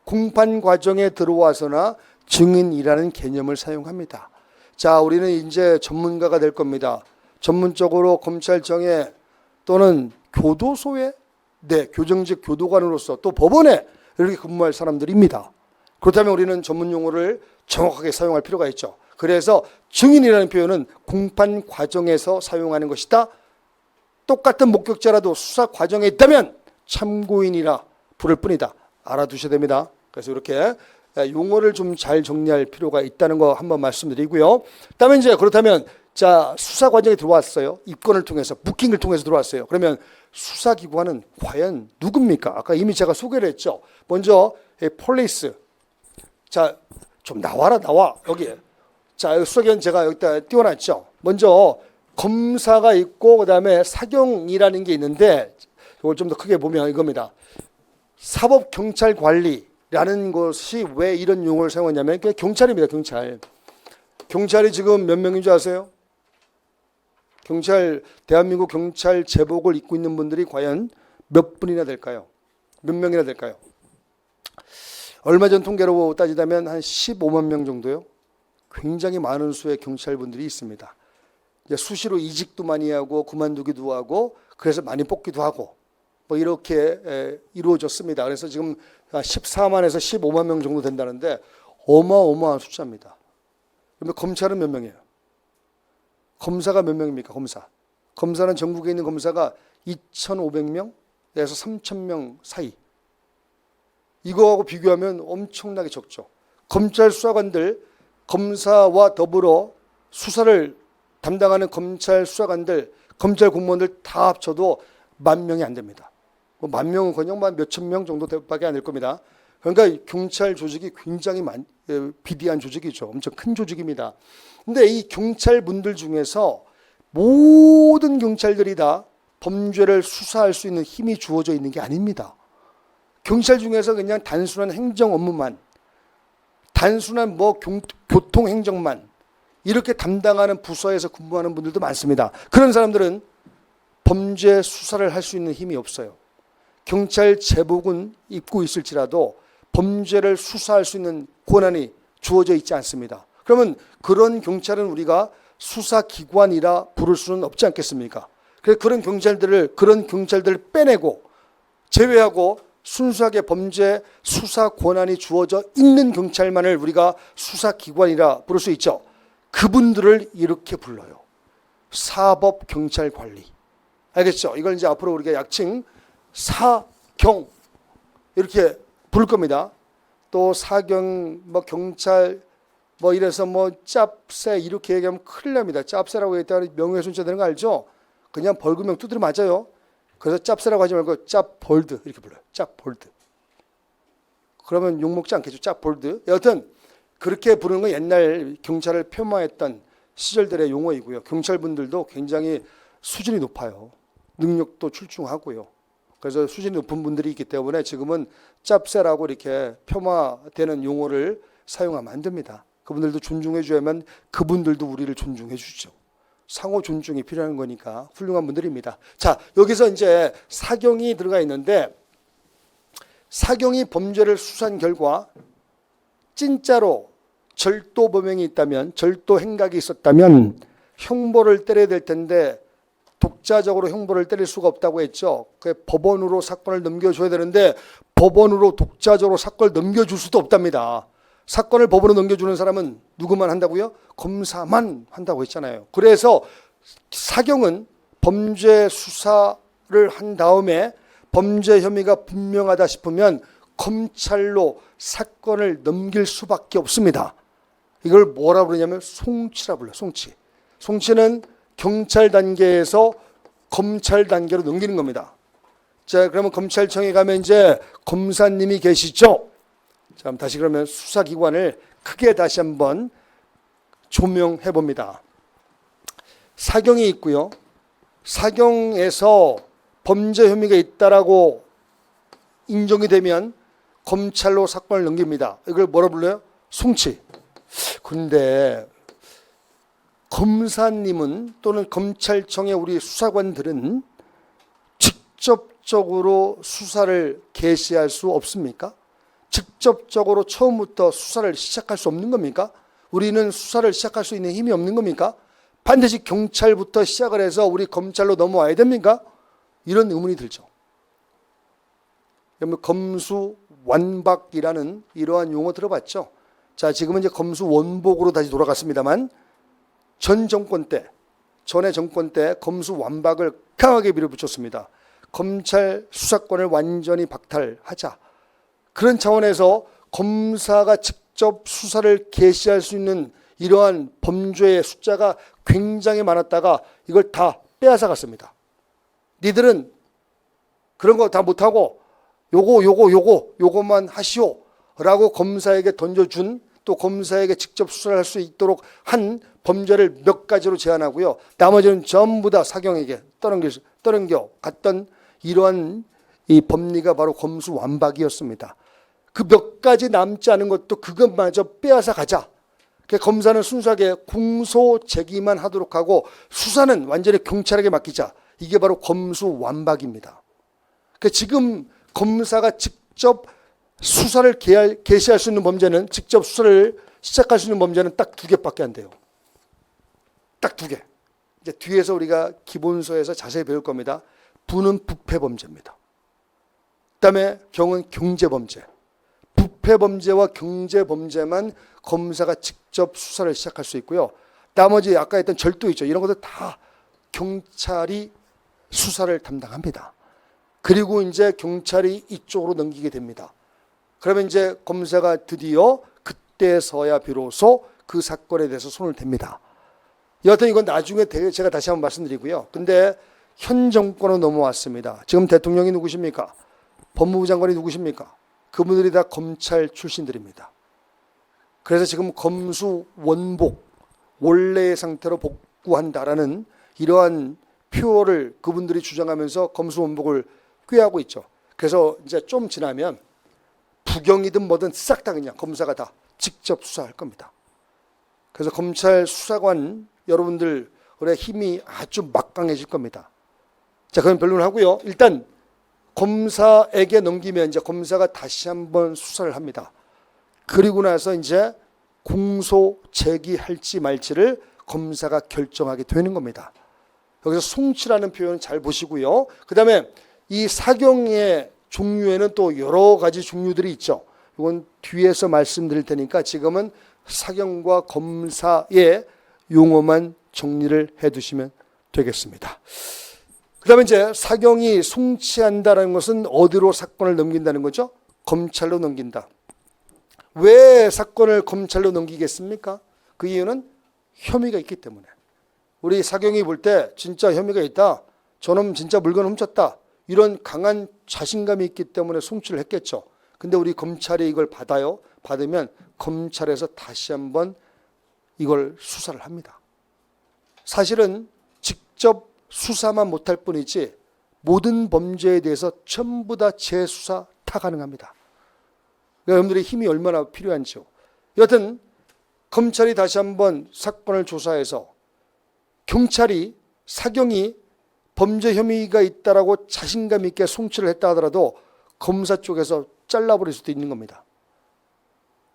공판 과정에 들어와서나 증인이라는 개념을 사용합니다. 자, 우리는 이제 전문가가 될 겁니다. 전문적으로 검찰청에 또는 교도소에 교정직 교도관으로서 또 법원에 이렇게 근무할 사람들입니다. 그렇다면 우리는 전문 용어를 정확하게 사용할 필요가 있죠. 그래서 증인이라는 표현은 공판 과정에서 사용하는 것이다. 똑같은 목격자라도 수사 과정에 있다면 참고인이라 부를 뿐이다. 알아두셔야 됩니다. 그래서 이렇게 용어를 좀 잘 정리할 필요가 있다는 거 한번 말씀드리고요. 그다음에 이제 그렇다면 자, 수사 과정에 들어왔어요. 입건을 통해서 부킹을 통해서 들어왔어요. 그러면 수사기관은 과연 누굽니까? 아까 이미 제가 소개를 했죠. 먼저 폴리스. 자, 좀 나와 여기. 자, 수사기관 제가 여기다 띄워놨죠. 먼저 검사가 있고 그다음에 사경이라는 게 있는데 이걸 좀 더 크게 보면 이겁니다. 사법경찰관리라는 것이 왜 이런 용어를 사용하냐면 그게 경찰입니다. 경찰. 경찰이 지금 몇 명인 줄 아세요? 대한민국 경찰 제복을 입고 있는 분들이 과연 몇 분이나 될까요? 몇 명이나 될까요? 얼마 전 통계로 따지자면 한 15만 명 정도요. 굉장히 많은 수의 경찰분들이 있습니다. 이제 수시로 이직도 많이 하고 그만두기도 하고 그래서 많이 뽑기도 하고 뭐 이렇게 이루어졌습니다. 그래서 지금 14만에서 15만 명 정도 된다는데 어마어마한 숫자입니다. 그러면 검찰은 몇 명이에요? 검사가 몇 명입니까? 검사는 전국에 있는 검사가 2,500명에서 3,000명 사이. 이거하고 비교하면 엄청나게 적죠. 검찰 수사관들, 검사와 더불어 수사를 담당하는 검찰 수사관들, 검찰 공무원들 다 합쳐도 10,000명이 안 됩니다. 뭐 10,000명은 그냥 몇천 명 정도밖에 안 될 겁니다. 그러니까 경찰 조직이 굉장히 비대한 조직이죠. 엄청 큰 조직입니다. 근데 이 경찰분들 중에서 모든 경찰들이 다 범죄를 수사할 수 있는 힘이 주어져 있는 게 아닙니다. 경찰 중에서 그냥 단순한 행정 업무만, 단순한 교통 행정만 이렇게 담당하는 부서에서 근무하는 분들도 많습니다. 그런 사람들은 범죄 수사를 할 수 있는 힘이 없어요. 경찰 제복은 입고 있을지라도 범죄를 수사할 수 있는 권한이 주어져 있지 않습니다. 그러면 그런 경찰은 우리가 수사기관이라 부를 수는 없지 않겠습니까? 그래서 그런 경찰들을 빼내고 제외하고 순수하게 범죄 수사 권한이 주어져 있는 경찰만을 우리가 수사기관이라 부를 수 있죠. 그분들을 이렇게 불러요. 사법경찰관리. 알겠죠? 이걸 이제 앞으로 우리가 약칭 사경 이렇게 부를 겁니다. 또 사경, 경찰, 이래서 짭새 이렇게 얘기하면 큰일 납니다. 짭새라고 했다가 명예훼손죄 되는 거 알죠? 그냥 벌금형 두드려 맞아요. 그래서 짭새라고 하지 말고 짭볼드 이렇게 불러요. 짭볼드. 그러면 욕먹지 않겠죠. 짭볼드. 여하튼 그렇게 부르는 건 옛날 경찰을 폄하했던 시절들의 용어이고요. 경찰분들도 굉장히 수준이 높아요. 능력도 출중하고요. 그래서 수준이 높은 분들이 있기 때문에 지금은 짭새라고 이렇게 폄하되는 용어를 사용하면 안 됩니다. 그분들도 존중해 줘야만 그분들도 우리를 존중해 주죠. 상호 존중이 필요한 거니까 훌륭한 분들입니다. 자, 여기서 이제 사경이 들어가 있는데 사경이 범죄를 수사한 결과 진짜로 절도 범행이 있다면, 절도 행각이 있었다면 형벌을 때려야 될 텐데 독자적으로 형벌을 때릴 수가 없다고 했죠. 법원으로 사건을 넘겨줘야 되는데 법원으로 독자적으로 사건을 넘겨줄 수도 없답니다. 사건을 법원으로 넘겨주는 사람은 누구만 한다고요? 검사만 한다고 했잖아요. 그래서 사경은 범죄 수사를 한 다음에 범죄 혐의가 분명하다 싶으면 검찰로 사건을 넘길 수밖에 없습니다. 이걸 뭐라 부르냐면 송치라 불러요. 송치. 송치는 경찰 단계에서 검찰 단계로 넘기는 겁니다. 자, 그러면 검찰청에 가면 이제 검사님이 계시죠? 자, 다시 그러면 수사기관을 크게 다시 한번 조명해 봅니다. 사경이 있고요. 사경에서 범죄 혐의가 있다라고 인정이 되면 검찰로 사건을 넘깁니다. 이걸 뭐라 불러요? 송치. 근데 검사님은 또는 검찰청의 우리 수사관들은 직접적으로 수사를 개시할 수 없습니까? 직접적으로 처음부터 수사를 시작할 수 없는 겁니까? 우리는 수사를 시작할 수 있는 힘이 없는 겁니까? 반드시 경찰부터 시작을 해서 우리 검찰로 넘어와야 됩니까? 이런 의문이 들죠. 검수완박이라는 이러한 용어 들어봤죠? 자, 지금은 이제 검수원복으로 다시 돌아갔습니다만 전의 정권 때 검수완박을 강하게 밀어붙였습니다. 검찰 수사권을 완전히 박탈하자. 그런 차원에서 검사가 직접 수사를 개시할 수 있는 이러한 범죄의 숫자가 굉장히 많았다가 이걸 다 빼앗아 갔습니다. 니들은 그런 거 다 못하고 요거만 하시오 라고 검사에게 던져준, 또 검사에게 직접 수사를 할 수 있도록 한 범죄를 몇 가지로 제한하고요. 나머지는 전부 다 사경에게 떠넘겨 갔던 이러한 이 법리가 바로 검수완박이었습니다. 그 몇 가지 남지 않은 것도 그것마저 빼앗아 가자. 검사는 순수하게 공소제기만 하도록 하고 수사는 완전히 경찰에게 맡기자. 이게 바로 검수완박입니다. 지금 검사가 직접 수사를 개시할 수 있는 범죄는, 직접 수사를 시작할 수 있는 범죄는 딱 2개밖에 안 돼요. 딱 2개. 이제 뒤에서 우리가 기본서에서 자세히 배울 겁니다. 부는 부패범죄입니다. 그다음에 경은 경제범죄. 부패범죄와 경제범죄만 검사가 직접 수사를 시작할 수 있고요. 나머지 아까 했던 절도 있죠. 이런 것들 다 경찰이 수사를 담당합니다. 그리고 이제 경찰이 이쪽으로 넘기게 됩니다. 그러면 이제 검사가 드디어 그때서야 비로소 그 사건에 대해서 손을 댑니다. 여하튼 이건 나중에 제가 다시 한번 말씀드리고요. 근데 현 정권으로 넘어왔습니다. 지금 대통령이 누구십니까? 법무부 장관이 누구십니까? 그분들이 다 검찰 출신들입니다. 그래서 지금 검수원복, 원래의 상태로 복구한다라는 이러한 표어를 그분들이 주장하면서 검수원복을 꾀하고 있죠. 그래서 이제 좀 지나면 부경이든 뭐든 싹 다 그냥 검사가 다 직접 수사할 겁니다. 그래서 검찰 수사관 여러분들의 힘이 아주 막강해질 겁니다. 자, 그럼 변론을 하고요. 일단 검사에게 넘기면 이제 검사가 다시 한번 수사를 합니다. 그리고 나서 이제 공소 제기할지 말지를 검사가 결정하게 되는 겁니다. 여기서 송치라는 표현 잘 보시고요. 그 다음에 이 사경의 종류에는 또 여러 가지 종류들이 있죠. 이건 뒤에서 말씀드릴 테니까 지금은 사경과 검사의 용어만 정리를 해두시면 되겠습니다. 그 다음에 이제 사경이 송치한다는 것은 어디로 사건을 넘긴다는 거죠? 검찰로 넘긴다. 왜 사건을 검찰로 넘기겠습니까? 그 이유는 혐의가 있기 때문에. 우리 사경이 볼 때 진짜 혐의가 있다. 저놈 진짜 물건 훔쳤다. 이런 강한 자신감이 있기 때문에 송치를 했겠죠. 근데 우리 검찰이 이걸 받아요. 받으면 검찰에서 다시 한번 이걸 수사를 합니다. 사실은 직접 수사만 못할 뿐이지 모든 범죄에 대해서 전부 다 재수사 다 가능합니다. 여러분들의 힘이 얼마나 필요한지요. 여하튼 검찰이 다시 한번 사건을 조사해서 경찰이 사경이 범죄 혐의가 있다라고 자신감 있게 송치를 했다 하더라도 검사 쪽에서 잘라버릴 수도 있는 겁니다.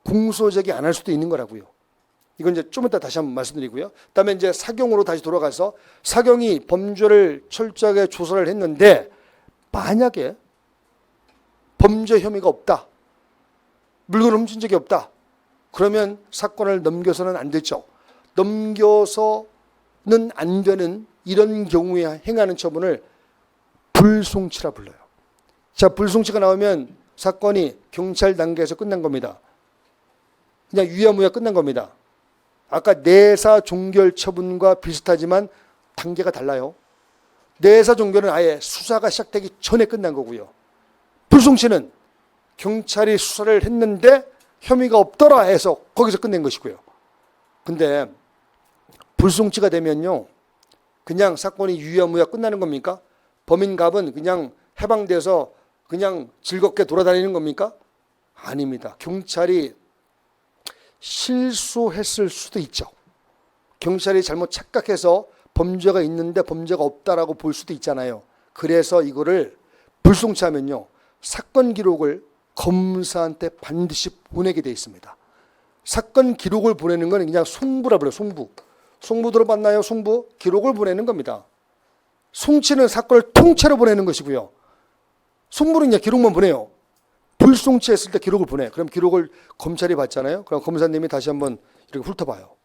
공소제기 안 할 수도 있는 거라고요. 이건 이제 좀 이따 다시 한번 말씀드리고요. 그다음에 이제 사경으로 다시 돌아가서 사경이 범죄를 철저하게 조사를 했는데 만약에 범죄 혐의가 없다. 물건을 훔친 적이 없다. 그러면 사건을 넘겨서는 안 되죠. 넘겨서는 안 되는 이런 경우에 행하는 처분을 불송치라 불러요. 자, 불송치가 나오면 사건이 경찰 단계에서 끝난 겁니다. 그냥 유야무야 끝난 겁니다. 아까 내사 종결 처분과 비슷하지만 단계가 달라요. 내사 종결은 아예 수사가 시작되기 전에 끝난 거고요. 불송치는 경찰이 수사를 했는데 혐의가 없더라 해서 거기서 끝낸 것이고요. 근데 불송치가 되면요, 그냥 사건이 유야무야 끝나는 겁니까? 범인갑은 그냥 해방돼서 그냥 즐겁게 돌아다니는 겁니까? 아닙니다. 경찰이 실수했을 수도 있죠. 경찰이 잘못 착각해서 범죄가 있는데 범죄가 없다라고 볼 수도 있잖아요. 그래서 이거를 불송치하면요, 사건 기록을 검사한테 반드시 보내게 돼 있습니다. 사건 기록을 보내는 건 그냥 송부라 불러요. 송부. 송부 들어봤나요? 송부. 기록을 보내는 겁니다. 송치는 사건을 통째로 보내는 것이고요. 송부는 그냥 기록만 보내요. 불송치했을 때 기록을 보내. 그럼 기록을 검찰이 받잖아요. 그럼 검사님이 다시 한번 이렇게 훑어봐요.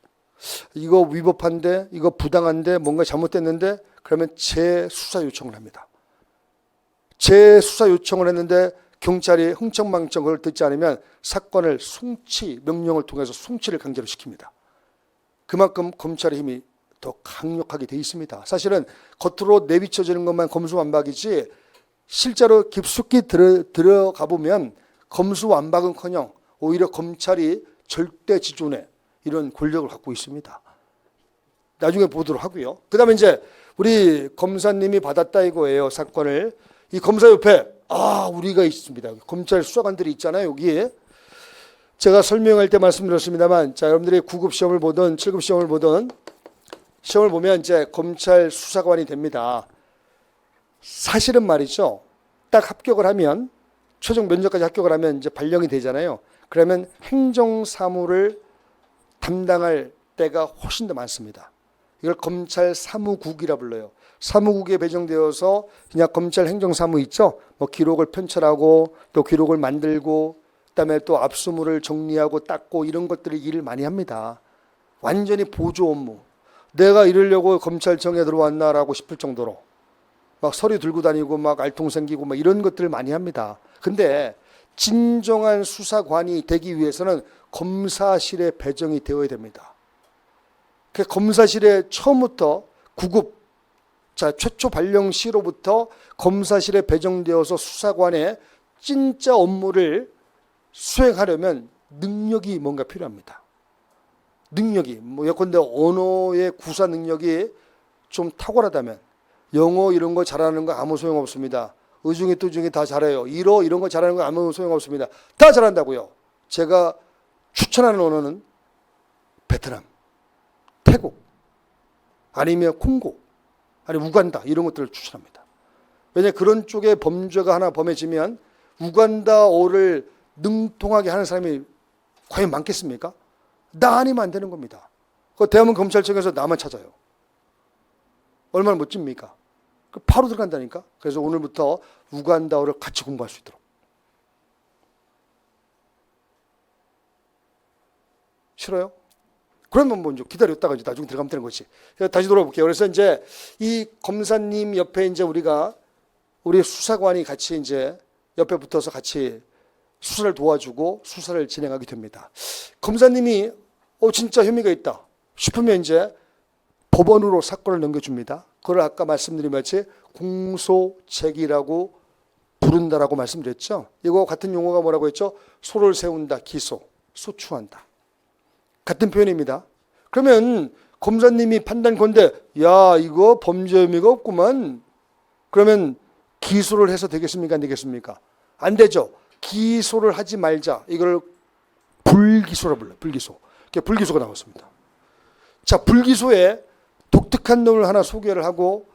이거 위법한데, 이거 부당한데, 뭔가 잘못됐는데, 그러면 재수사 요청을 합니다. 재수사 요청을 했는데 경찰이 흥청망청 그걸 듣지 않으면 사건을 송치 명령을 통해서 송치를 강제로 시킵니다. 그만큼 검찰의 힘이 더 강력하게 돼 있습니다. 사실은 겉으로 내비쳐지는 것만 검수완박이지 실제로 깊숙이 들어가 보면 검수완박은커녕 오히려 검찰이 절대지존의 이런 권력을 갖고 있습니다. 나중에 보도록 하고요. 그 다음에 이제 우리 검사님이 받았다 이거예요. 사건을. 이 검사 옆에 우리가 있습니다. 검찰 수사관들이 있잖아요. 여기에. 제가 설명할 때 말씀드렸습니다만, 자, 여러분들이 9급 시험을 보든 7급 시험을 보든 시험을 보면 이제 검찰 수사관이 됩니다. 사실은 말이죠. 딱 합격을 하면, 최종 면접까지 합격을 하면 이제 발령이 되잖아요. 그러면 행정사무를 담당할 때가 훨씬 더 많습니다. 이걸 검찰 사무국이라 불러요. 사무국에 배정되어서 그냥 검찰 행정사무 있죠. 뭐 기록을 편철하고 또 기록을 만들고 그다음에 또 압수물을 정리하고 닦고 이런 것들을 일을 많이 합니다. 완전히 보조 업무. 내가 이러려고 검찰청에 들어왔나라고 싶을 정도로 막 서류 들고 다니고 막 알통 생기고 막 이런 것들을 많이 합니다. 근데 진정한 수사관이 되기 위해서는 검사실에 배정이 되어야 됩니다. 그 검사실에 처음부터 9급, 자, 최초 발령 시로부터 검사실에 배정되어서 수사관의 진짜 업무를 수행하려면 능력이 뭔가 필요합니다. 능력이, 뭐 예컨대 언어의 구사 능력이 좀 탁월하다면 영어 이런 거 잘하는 거 아무 소용 없습니다. 의중이 뚜중이 다 잘해요. 이런 거 잘하는 거 아무 소용 없습니다. 다 잘한다고요. 제가 추천하는 언어는 베트남, 태국, 아니면 콩고, 아니면 우간다 이런 것들을 추천합니다. 왜냐하면 그런 쪽에 범죄가 하나 범해지면 우간다어를 능통하게 하는 사람이 과연 많겠습니까? 나 아니면 안 되는 겁니다. 그 대한민국 검찰청에서 나만 찾아요. 얼마나 멋집니까? 바로 들어간다니까. 그래서 오늘부터 우간다어를 같이 공부할 수 있도록. 싫어요? 그러면 먼저 기다렸다가 이제 나중에 들어가면 되는 거지. 다시 돌아볼게요. 그래서 이제 이 검사님 옆에 이제 우리 수사관이 같이 이제 옆에 붙어서 같이 수사를 도와주고 수사를 진행하게 됩니다. 검사님이 진짜 혐의가 있다 싶으면 이제 법원으로 사건을 넘겨줍니다. 그걸 아까 말씀드린 같이 공소제기라고 부른다라고 말씀드렸죠. 이거 같은 용어가 뭐라고 했죠? 소를 세운다, 기소, 소추한다. 같은 표현입니다. 그러면 검사님이 판단건데 야 이거 범죄 혐의가 없구만. 그러면 기소를 해서 되겠습니까? 안 되겠습니까? 안 되죠. 기소를 하지 말자. 이걸 불기소라 불러요. 불기소. 불기소가 나왔습니다. 자, 불기소에 독특한 놈을 하나 소개를 하고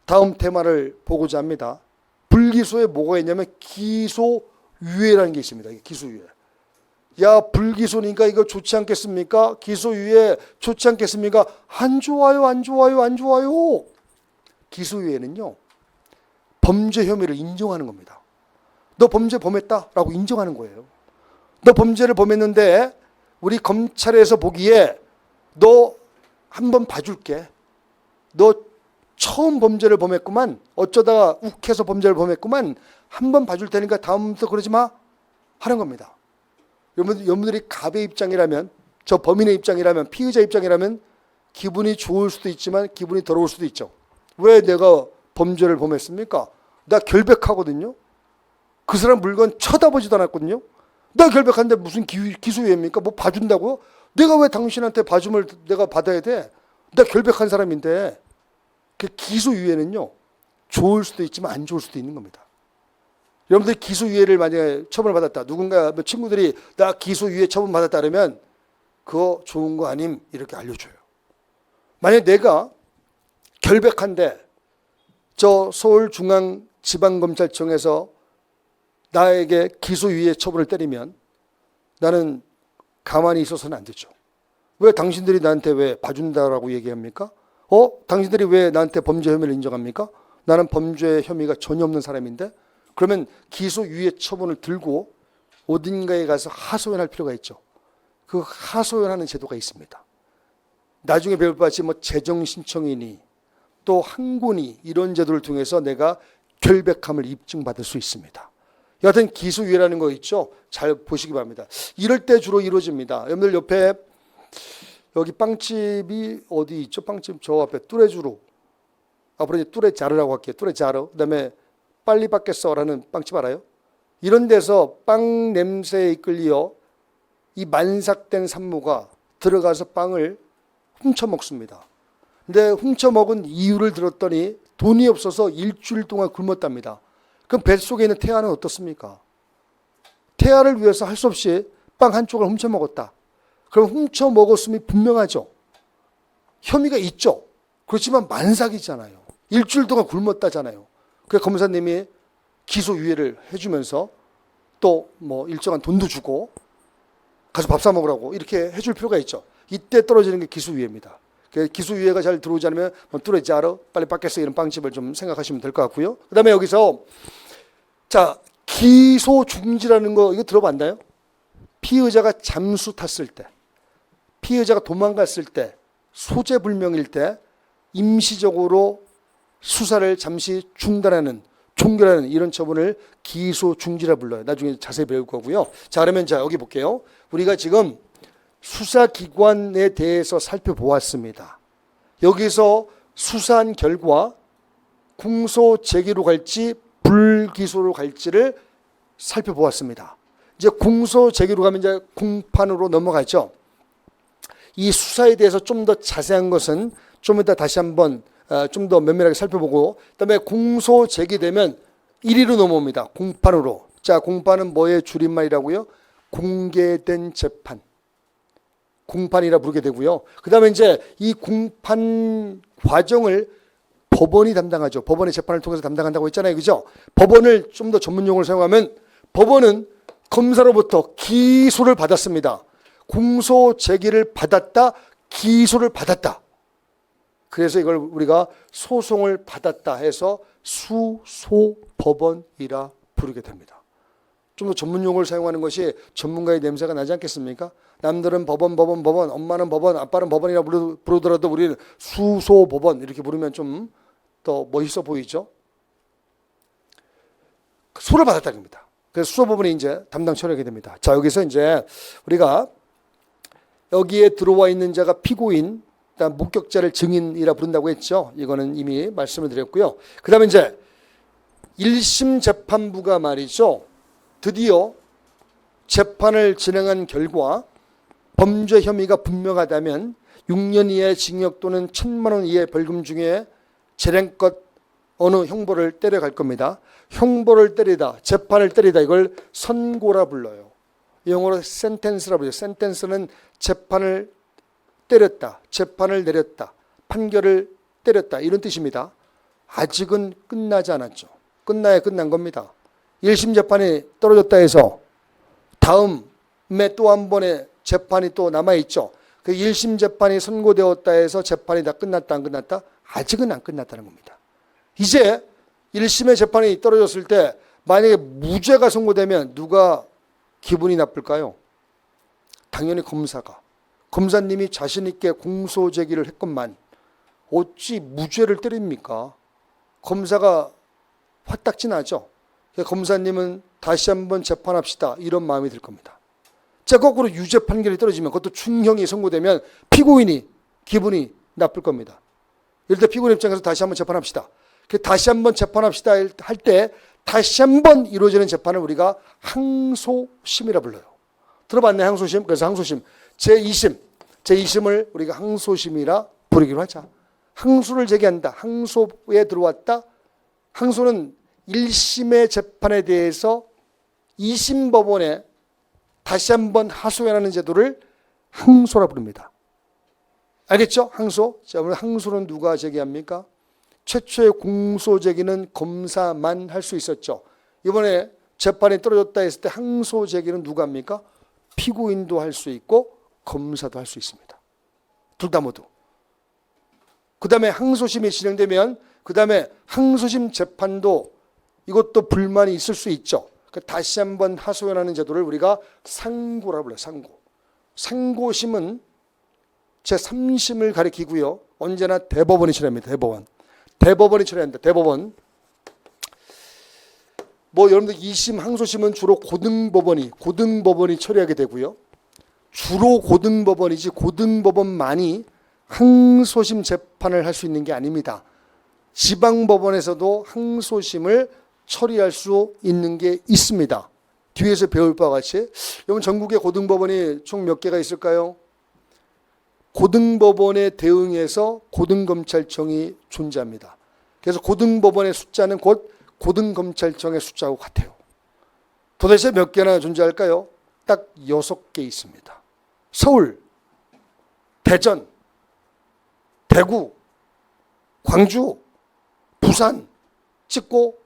다음 테마를 보고자 합니다. 불기소에 뭐가 있냐면 기소유예라는 게 있습니다. 기소유예. 야, 불기소니까 이거 좋지 않겠습니까? 기소유예 좋지 않겠습니까? 안 좋아요, 안 좋아요, 안 좋아요. 기소유예는요, 범죄 혐의를 인정하는 겁니다. 너 범죄 범했다라고 인정하는 거예요. 너 범죄를 범했는데 우리 검찰에서 보기에 너 한번 봐줄게. 너 처음 범죄를 범했구만. 어쩌다가 욱해서 범죄를 범했구만. 한번 봐줄 테니까 다음부터 그러지 마. 하는 겁니다. 여러분들이 갑의 입장이라면, 저 범인의 입장이라면, 피의자 입장이라면 기분이 좋을 수도 있지만 기분이 더러울 수도 있죠. 왜 내가 범죄를 범했습니까? 나 결백하거든요. 그 사람 물건 쳐다보지도 않았거든요. 나 결백한데 무슨 기소유예입니까? 뭐 봐준다고요? 내가 왜 당신한테 봐줌을 내가 받아야 돼? 나 결백한 사람인데. 그 기소유예는요, 좋을 수도 있지만 안 좋을 수도 있는 겁니다. 여러분들이 기소유예를 만약에 처분을 받았다. 누군가 친구들이 나 기소유예 처분 받았다 그러면 그거 좋은 거 아님 이렇게 알려줘요. 만약에 내가 결백한데 저 서울중앙지방검찰청에서 나에게 기소유예 처분을 때리면 나는 가만히 있어서는 안 되죠. 왜 당신들이 나한테 왜 봐준다라고 얘기합니까? 당신들이 왜 나한테 범죄 혐의를 인정합니까? 나는 범죄 혐의가 전혀 없는 사람인데. 그러면 기소유예 처분을 들고 어딘가에 가서 하소연할 필요가 있죠. 그 하소연하는 제도가 있습니다. 나중에 배울 바같이 뭐 재정신청이니 또 항고니 이런 제도를 통해서 내가 결백함을 입증받을 수 있습니다. 여하튼 기소유예라는 거 있죠. 잘 보시기 바랍니다. 이럴 때 주로 이루어집니다. 여러분들 옆에 여기 빵집이 어디 있죠? 빵집 저 앞에 뚜레주로. 앞으로 이제 뚜레자르라고 할게요. 뚜레자르. 그다음에 빨리 받겠어라는 빵집 알아요? 이런 데서 빵 냄새에 이끌려 이 만삭된 산모가 들어가서 빵을 훔쳐 먹습니다. 근데 훔쳐 먹은 이유를 들었더니 돈이 없어서 일주일 동안 굶었답니다. 그럼 뱃속에 있는 태아는 어떻습니까? 태아를 위해서 할 수 없이 빵 한 쪽을 훔쳐 먹었다. 그럼 훔쳐 먹었음이 분명하죠. 혐의가 있죠. 그렇지만 만삭이잖아요. 일주일 동안 굶었다잖아요. 그래서 검사님이 기소유예를 해주면서 또 뭐 일정한 돈도 주고 가서 밥 사 먹으라고 이렇게 해줄 필요가 있죠. 이때 떨어지는 게 기소유예입니다. 기소유예가 잘 들어오지 않으면 뚜레자르 빨리 밖에서 이런 빵집을 좀 생각하시면 될 것 같고요. 그 다음에 여기서 자, 기소중지라는 거 이거 들어봤나요? 피의자가 잠수 탔을 때, 피의자가 도망갔을 때, 소재불명일 때 임시적으로 수사를 잠시 중단하는, 종결하는 이런 처분을 기소중지라 불러요. 나중에 자세히 배울 거고요. 자, 그러면 자 여기 볼게요. 우리가 지금 수사기관에 대해서 살펴보았습니다. 여기서 수사한 결과 공소제기로 갈지 불기소로 갈지를 살펴보았습니다. 이제 공소제기로 가면 이제 공판으로 넘어가죠. 이 수사에 대해서 좀 더 자세한 것은 좀 이따 다시 한번 좀 더 면밀하게 살펴보고, 그다음에 공소 제기되면 1위로 넘어옵니다. 공판으로. 자, 공판은 뭐의 줄임말이라고요? 공개된 재판. 공판이라 부르게 되고요. 그다음에 이제 이 공판 과정을 법원이 담당하죠. 법원의 재판을 통해서 담당한다고 했잖아요. 그죠? 법원을 좀 더 전문 용어를 사용하면 법원은 검사로부터 기소를 받았습니다. 공소 제기를 받았다, 기소를 받았다. 그래서 이걸 우리가 소송을 받았다 해서 수소법원이라 부르게 됩니다. 좀 더 전문 용어를 사용하는 것이 전문가의 냄새가 나지 않겠습니까? 남들은 법원, 엄마는 법원, 아빠는 법원이라 부르더라도 우리는 수소법원 이렇게 부르면 좀 더 멋있어 보이죠? 소를 받았다는 겁니다. 그래서 수소법원이 이제 담당 처리하게 됩니다. 자, 여기서 이제 우리가 여기에 들어와 있는 자가 피고인, 목격자를 증인이라 부른다고 했죠. 이거는 이미 말씀을 드렸고요. 그 다음에 이제 1심 재판부가 말이죠. 드디어 재판을 진행한 결과 범죄 혐의가 분명하다면 6년 이하의 징역 또는 1,000만 원 이하의 벌금 중에 재량껏 어느 형벌을 때려갈 겁니다. 형벌을 때리다, 재판을 때리다 이걸 선고라 불러요. 영어로 sentence라 부르죠. sentence는 재판을 때렸다, 재판을 내렸다, 판결을 때렸다 이런 뜻입니다. 아직은 끝나지 않았죠. 끝나야 끝난 겁니다. 1심 재판이 떨어졌다 해서 다음에 또 한 번의 재판이 또 남아있죠. 그 1심 재판이 선고되었다 해서 재판이 다 끝났다 안 끝났다? 아직은 안 끝났다는 겁니다. 이제 1심의 재판이 떨어졌을 때 만약에 무죄가 선고되면 누가 기분이 나쁠까요? 당연히 검사가. 검사님이 자신 있게 공소 제기를 했건만 어찌 무죄를 때립니까? 검사가 화딱지 나죠. 검사님은 다시 한번 재판합시다 이런 마음이 들 겁니다. 자, 거꾸로 유죄 판결이 떨어지면 그것도 중형이 선고되면 피고인이 기분이 나쁠 겁니다. 예를 들어 피고인 입장에서 다시 한번 재판합시다. 다시 한번 재판합시다 할 때 다시 한번 이루어지는 재판을 우리가 항소심이라 불러요. 들어봤네, 항소심? 그래서 항소심 제2심을 우리가 항소심이라 부르기로 하자. 항소를 제기한다. 항소에 들어왔다. 항소는 1심의 재판에 대해서 2심 법원에 다시 한번 하소연하는 제도를 항소라 부릅니다. 알겠죠? 항소. 자, 오늘 항소는 누가 제기합니까? 최초의 공소 제기는 검사만 할 수 있었죠. 이번에 재판이 떨어졌다 했을 때 항소 제기는 누가 합니까? 피고인도 할 수 있고 검사도 할 수 있습니다. 둘 다 모두. 그 다음에 항소심이 진행되면 그 다음에 항소심 재판도 이것도 불만이 있을 수 있죠. 다시 한번 하소연하는 제도를 우리가 상고라고 불러요. 상고. 상고심은 제3심을 가리키고요. 언제나 대법원이 처리합니다. 대법원이 처리한다. 대법원. 여러분들 2심 항소심은 주로 고등법원이 처리하게 되고요. 주로 고등법원이지 고등법원만이 항소심 재판을 할 수 있는 게 아닙니다. 지방법원에서도 항소심을 처리할 수 있는 게 있습니다. 뒤에서 배울 바와 같이. 여러분 전국에 고등법원이 총 몇 개가 있을까요? 고등법원에 대응해서 고등검찰청이 존재합니다. 그래서 고등법원의 숫자는 곧 고등검찰청의 숫자하고 같아요. 도대체 몇 개나 존재할까요? 딱 6개 있습니다. 서울, 대전, 대구, 광주, 부산, 찍고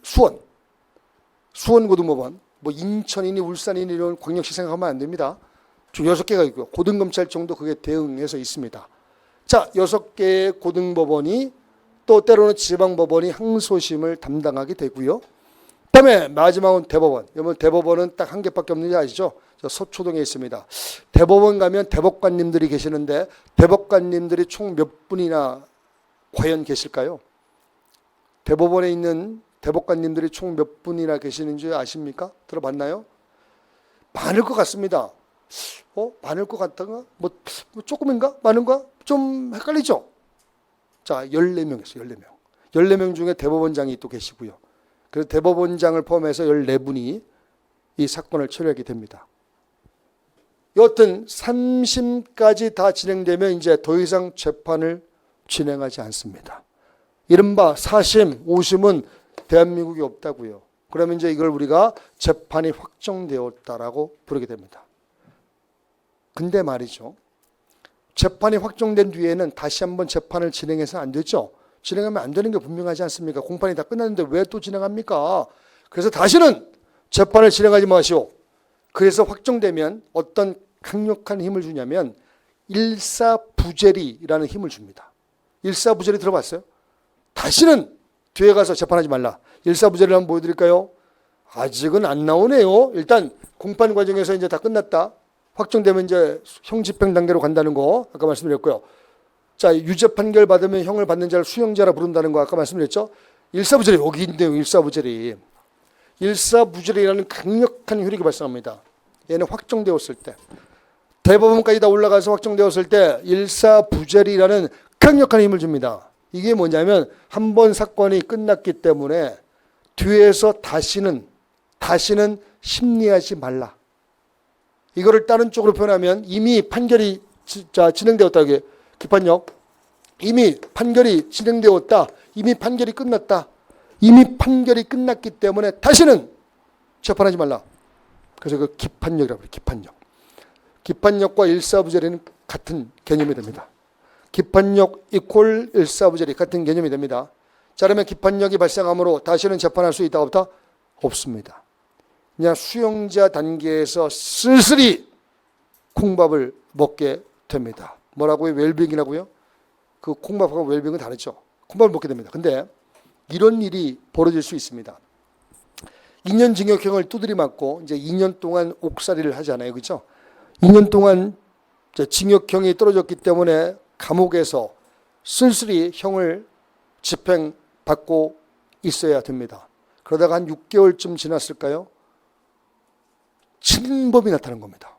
수원 고등법원, 인천이니 울산이니 이런 광역시 생각하면 안 됩니다. 총 6개가 있고요. 고등검찰청도 그게 대응해서 있습니다. 자, 6개의 고등법원이 또 때로는 지방법원이 항소심을 담당하게 되고요. 그 다음에 마지막은 대법원. 여러분 대법원은 딱 한 개밖에 없는지 아시죠? 저 서초동에 있습니다. 대법원 가면 대법관님들이 계시는데 대법관님들이 총 몇 분이나 과연 계실까요? 대법원에 있는 대법관님들이 총 몇 분이나 계시는지 아십니까? 들어봤나요? 많을 것 같습니다. 많을 것 같다가 조금인가? 많은가? 좀 헷갈리죠? 자, 14명 있어요. 14명. 14명 중에 대법원장이 또 계시고요. 그래서 대법원장을 포함해서 14분이 이 사건을 처리하게 됩니다. 여튼 3심까지 다 진행되면 이제 더 이상 재판을 진행하지 않습니다. 이른바 4심, 5심은 대한민국이 없다고요. 그러면 이제 이걸 우리가 재판이 확정되었다라고 부르게 됩니다. 근데 말이죠. 재판이 확정된 뒤에는 다시 한번 재판을 진행해서 안 되죠. 진행하면 안 되는 게 분명하지 않습니까? 공판이 다 끝났는데 왜 또 진행합니까? 그래서 다시는 재판을 진행하지 마시오. 그래서 확정되면 어떤 강력한 힘을 주냐면 일사부재리라는 힘을 줍니다. 일사부절이 들어봤어요? 다시는 뒤에 가서 재판하지 말라. 일사부절을 한번 보여드릴까요? 아직은 안 나오네요. 일단 공판 과정에서 이제 다 끝났다. 확정되면 이제 형 집행 단계로 간다는 거 아까 말씀드렸고요. 자, 유죄 판결 받으면 형을 받는 자를 수형자라 부른다는 거 아까 말씀드렸죠. 일사부절이 여기 있는데요. 일사부절이. 일사부절이라는 강력한 효력이 발생합니다. 얘는 확정되었을 때. 대법원까지 다 올라가서 확정되었을 때 일사부절이라는 강력한 힘을 줍니다. 이게 뭐냐면 한 번 사건이 끝났기 때문에 뒤에서 다시는 심리하지 말라. 이거를 다른 쪽으로 표현하면 이미 판결이 진행되었다. 기판력. 이미 판결이 진행되었다. 이미 판결이 끝났다. 이미 판결이 끝났기 때문에 다시는 재판하지 말라. 그래서 그 기판력이라고 해요. 기판력. 기판력과 일사부절이는 같은 개념이 됩니다. 기판력 이퀄 일사부절이 같은 개념이 됩니다. 자, 그러면 기판력이 발생함으로 다시는 재판할 수 있다 없다? 없습니다. 그냥 수용자 단계에서 쓸쓸히 콩밥을 먹게 됩니다. 뭐라고요? 웰빙이라고요? 그 콩밥하고 웰빙은 다르죠. 콩밥을 먹게 됩니다. 근데 이런 일이 벌어질 수 있습니다. 2년 징역형을 두드리 맞고 이제 2년 동안 옥살이를 하잖아요. 그렇죠? 2년 동안 징역형이 떨어졌기 때문에 감옥에서 쓸쓸히 형을 집행받고 있어야 됩니다. 그러다가 한 6개월쯤 지났을까요? 진범이 나타난 겁니다.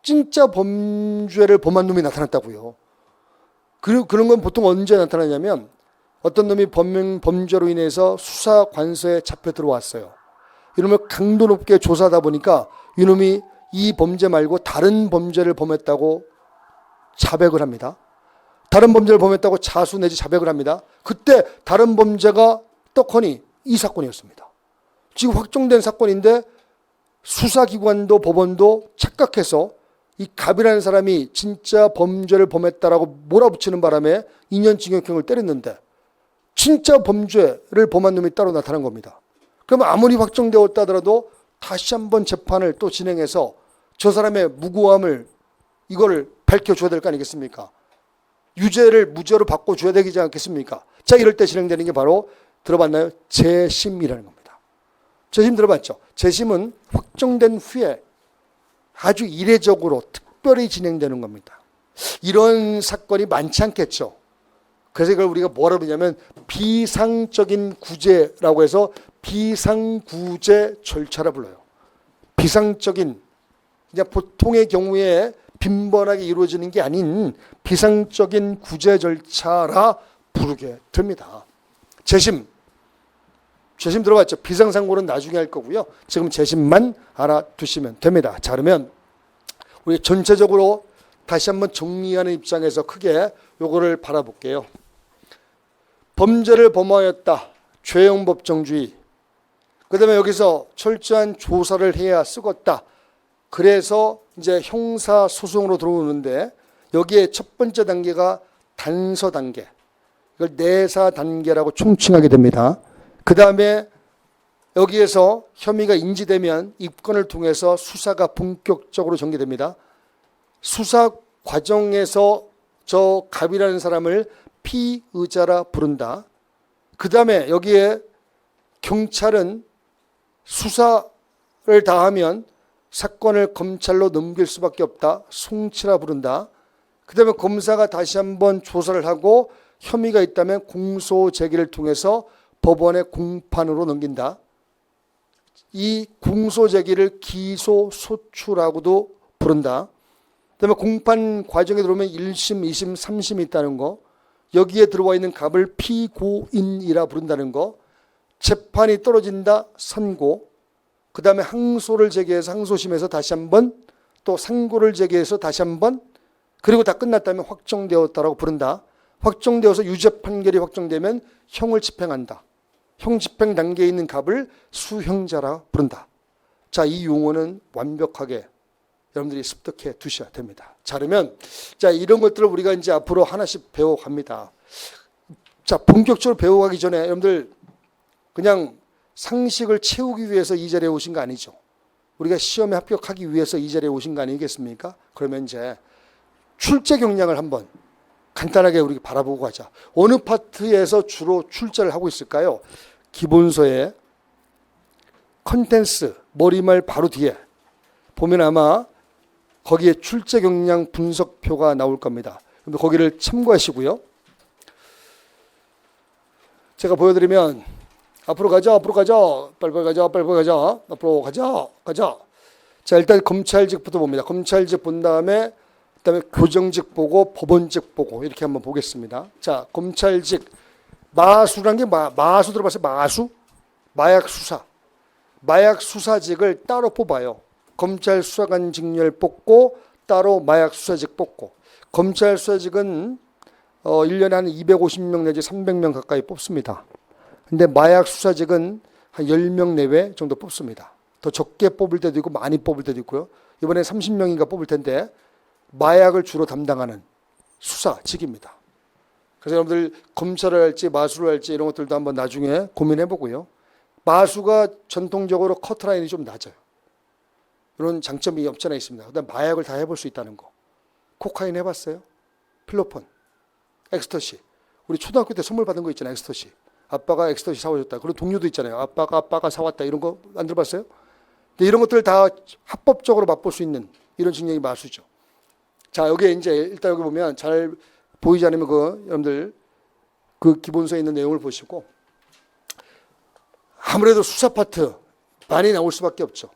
진짜 범죄를 범한 놈이 나타났다고요. 그런 건 보통 언제 나타나냐면 어떤 놈이 범죄로 인해서 수사관서에 잡혀 들어왔어요. 이놈을 강도 높게 조사하다 보니까 이놈이 이 범죄 말고 다른 범죄를 범했다고 자백을 합니다. 다른 범죄를 범했다고 자수 내지 자백을 합니다. 그때 다른 범죄가 떡하니 이 사건이었습니다. 지금 확정된 사건인데 수사기관도 법원도 착각해서 이 갑이라는 사람이 진짜 범죄를 범했다라고 몰아붙이는 바람에 2년 징역형을 때렸는데 진짜 범죄를 범한 놈이 따로 나타난 겁니다. 그러면 아무리 확정되었다 하더라도 다시 한번 재판을 또 진행해서 저 사람의 무고함을 이거를 밝혀줘야 될 거 아니겠습니까? 유죄를 무죄로 바꿔줘야 되지 않겠습니까? 자, 이럴 때 진행되는 게 바로 들어봤나요? 재심이라는 겁니다. 재심 들어봤죠? 재심은 확정된 후에 아주 이례적으로 특별히 진행되는 겁니다. 이런 사건이 많지 않겠죠. 그래서 이걸 우리가 뭐라 그러냐면 비상적인 구제라고 해서 비상구제 절차라 불러요. 비상적인, 그냥 보통의 경우에 빈번하게 이루어지는 게 아닌 비상적인 구제 절차라 부르게 됩니다. 재심 들어봤죠? 비상상고는 나중에 할 거고요. 지금 재심만 알아두시면 됩니다. 자, 그러면 우리 전체적으로 다시 한번 정리하는 입장에서 크게 요거를 바라볼게요. 범죄를 범하였다. 죄형 법정주의. 그 다음에 여기서 철저한 조사를 해야 쓰겄다. 그래서 이제 형사소송으로 들어오는데 여기에 첫 번째 단계가 단서 단계. 이걸 내사 단계라고 총칭하게 됩니다. 그 다음에 여기에서 혐의가 인지되면 입건을 통해서 수사가 본격적으로 전개됩니다. 수사 과정에서 저 갑이라는 사람을 피의자라 부른다. 그 다음에 여기에 경찰은 수사를 다하면 사건을 검찰로 넘길 수밖에 없다. 송치라 부른다. 그 다음에 검사가 다시 한번 조사를 하고 혐의가 있다면 공소 제기를 통해서 법원에 공판으로 넘긴다. 이 공소 제기를 기소 소추라고도 부른다. 그다음에 공판 과정에 들어오면 1심, 2심, 3심이 있다는 거. 여기에 들어와 있는 갑을 피고인이라 부른다는 거. 재판이 떨어진다. 선고. 그다음에 항소를 제기해서 항소심에서 다시 한번 또 상고를 제기해서 다시 한번 그리고 다 끝났다면 확정되었다라고 부른다. 확정되어서 유죄 판결이 확정되면 형을 집행한다. 형 집행 단계에 있는 갑을 수형자라 부른다. 자, 이 용어는 완벽하게 여러분들이 습득해 두셔야 됩니다. 자, 그러면 자, 이런 것들을 우리가 이제 앞으로 하나씩 배워갑니다. 자, 본격적으로 배워가기 전에 여러분들 그냥 상식을 채우기 위해서 이 자리에 오신 거 아니죠. 우리가 시험에 합격하기 위해서 이 자리에 오신 거 아니겠습니까? 그러면 이제 출제 경량을 한번 간단하게 우리 바라보고 가자. 어느 파트에서 주로 출제를 하고 있을까요? 기본서의 컨텐츠, 머리말 바로 뒤에 보면 아마 거기에 출제 경향 분석표가 나올 겁니다. 그럼 거기를 참고하시고요. 제가 보여드리면 앞으로 가자, 빨리 가자, 앞으로 가자. 자, 일단 검찰직부터 봅니다. 검찰직 본 다음에 그다음에 교정직 보고 법원직 보고 이렇게 한번 보겠습니다. 자, 검찰직 마수란 게 마수 들어봤어요? 마수? 마약 수사. 마약 수사직을 따로 뽑아요. 검찰 수사관 직렬 뽑고 따로 마약 수사직 뽑고. 검찰 수사직은 1년에 한 250명 내지 300명 가까이 뽑습니다. 근데 마약 수사직은 한 10명 내외 정도 뽑습니다. 더 적게 뽑을 때도 있고 많이 뽑을 때도 있고요. 이번에 30명인가 뽑을 텐데 마약을 주로 담당하는 수사직입니다. 그래서 여러분들 검찰을 할지 마수를 할지 이런 것들도 한번 나중에 고민해 보고요. 마수가 전통적으로 커트라인이 좀 낮아요. 이런 장점이 없지 않아 있습니다. 그다음 마약을 다 해볼 수 있다는 거. 코카인 해봤어요? 필로폰, 엑스터시. 우리 초등학교 때 선물 받은 거 있잖아요. 엑스터시. 아빠가 엑스터시 사와줬다. 그리고 동료도 있잖아요. 아빠가 사왔다. 이런 거 안 들어봤어요? 근데 이런 것들을 다 합법적으로 맛볼 수 있는 이런 증명이 마수죠. 자, 여기에 이제 일단 여기 보면 잘 보이지 않으면 여러분들 그 기본서에 있는 내용을 보시고 아무래도 수사 파트 많이 나올 수밖에 없죠.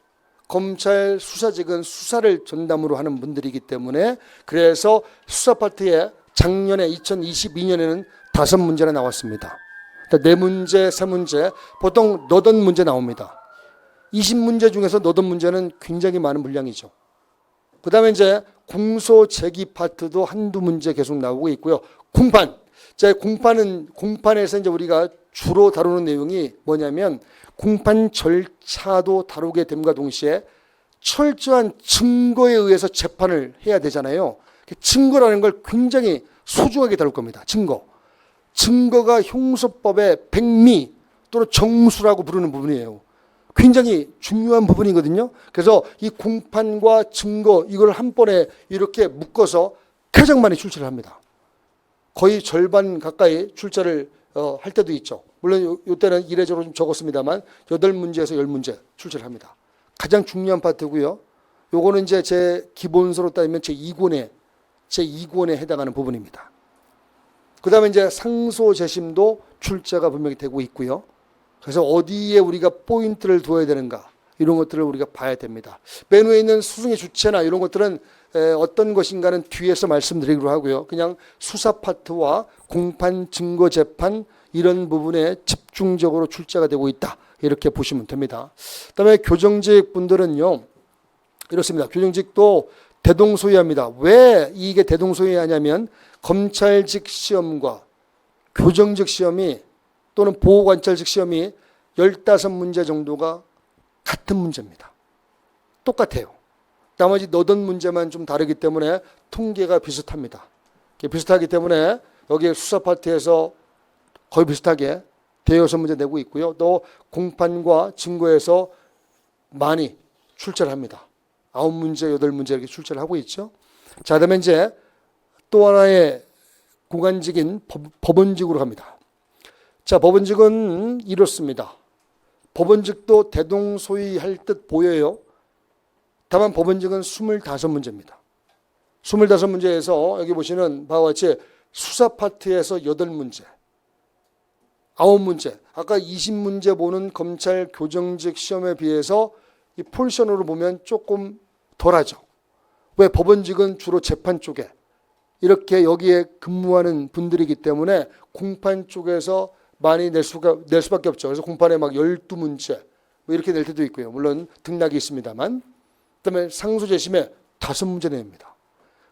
검찰 수사직은 수사를 전담으로 하는 분들이기 때문에 그래서 수사 파트에 작년에 2022년에는 5문제나 나왔습니다. 4문제, 3문제, 보통 너던 문제 나옵니다. 20문제 중에서 너던 문제는 굉장히 많은 분량이죠. 그 다음에 이제 공소 제기 파트도 한두 문제 계속 나오고 있고요. 공판. 자, 공판에서 이제 우리가 주로 다루는 내용이 뭐냐면 공판 절차도 다루게 됨과 동시에 철저한 증거에 의해서 재판을 해야 되잖아요. 증거라는 걸 굉장히 소중하게 다룰 겁니다. 증거가 형소법의 백미 또는 정수라고 부르는 부분이에요. 굉장히 중요한 부분이거든요. 그래서 이 공판과 증거 이걸 한 번에 이렇게 묶어서 가장 많이 출제를 합니다. 거의 절반 가까이 출제를 할 때도 있죠. 물론 이때는 이례적으로 좀 적었습니다만 8문제에서 10문제 출제를 합니다. 가장 중요한 파트고요. 요거는 이제 제 기본서로 따지면 제2권에 해당하는 부분입니다. 그 다음에 이제 상소재심도 출제가 분명히 되고 있고요. 그래서 어디에 우리가 포인트를 두어야 되는가 이런 것들을 우리가 봐야 됩니다. 맨 위에 있는 수승의 주체나 이런 것들은 어떤 것인가는 뒤에서 말씀드리기로 하고요. 그냥 수사 파트와 공판, 증거, 재판 이런 부분에 집중적으로 출제가 되고 있다. 이렇게 보시면 됩니다. 그다음에 교정직 분들은요. 이렇습니다. 교정직도 대동소이합니다. 왜 이게 대동소이하냐면 검찰직 시험과 교정직 시험이 또는 보호관찰직 시험이 15문제 정도가 같은 문제입니다. 똑같아요. 나머지 너던 문제만 좀 다르기 때문에 통계가 비슷합니다. 비슷하기 때문에 여기 수사 파트에서 거의 비슷하게 대여섯 문제 내고 있고요. 또 공판과 증거에서 많이 출제를 합니다. 9문제, 8문제 이렇게 출제를 하고 있죠. 자, 그다음에 이제 또 하나의 구간직인 법원직으로 갑니다. 자, 법원직은 이렇습니다. 법원직도 대동소이할 듯 보여요. 다만 법원직은 25문제입니다. 25문제에서 여기 보시는 바와 같이 수사 파트에서 8문제, 9문제. 아까 20문제 보는 검찰 교정직 시험에 비해서 이 포지션으로 보면 조금 덜하죠. 왜? 법원직은 주로 재판 쪽에 이렇게 여기에 근무하는 분들이기 때문에 공판 쪽에서 많이 낼 수밖에 없죠. 그래서 공판에 막 12문제 뭐 이렇게 낼 때도 있고요. 물론 등락이 있습니다만. 그다음에 상소재심에 5문제 냅니다.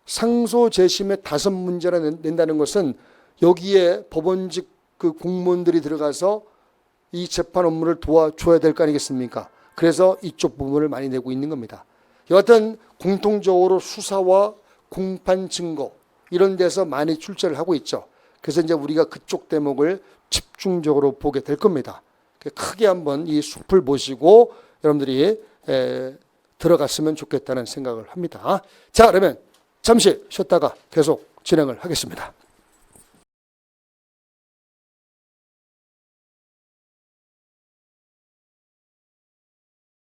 상소재심에 5문제나 낸다는 것은 여기에 법원직 그 공무원들이 들어가서 이 재판 업무를 도와줘야 될 거 아니겠습니까? 그래서 이쪽 부분을 많이 내고 있는 겁니다. 여하튼 공통적으로 수사와 공판 증거 이런 데서 많이 출제를 하고 있죠. 그래서 이제 우리가 그쪽 대목을 집중적으로 보게 될 겁니다. 크게 한번 이 숲을 보시고 여러분들이 들어갔으면 좋겠다는 생각을 합니다. 자, 그러면 잠시 쉬었다가 계속 진행을 하겠습니다.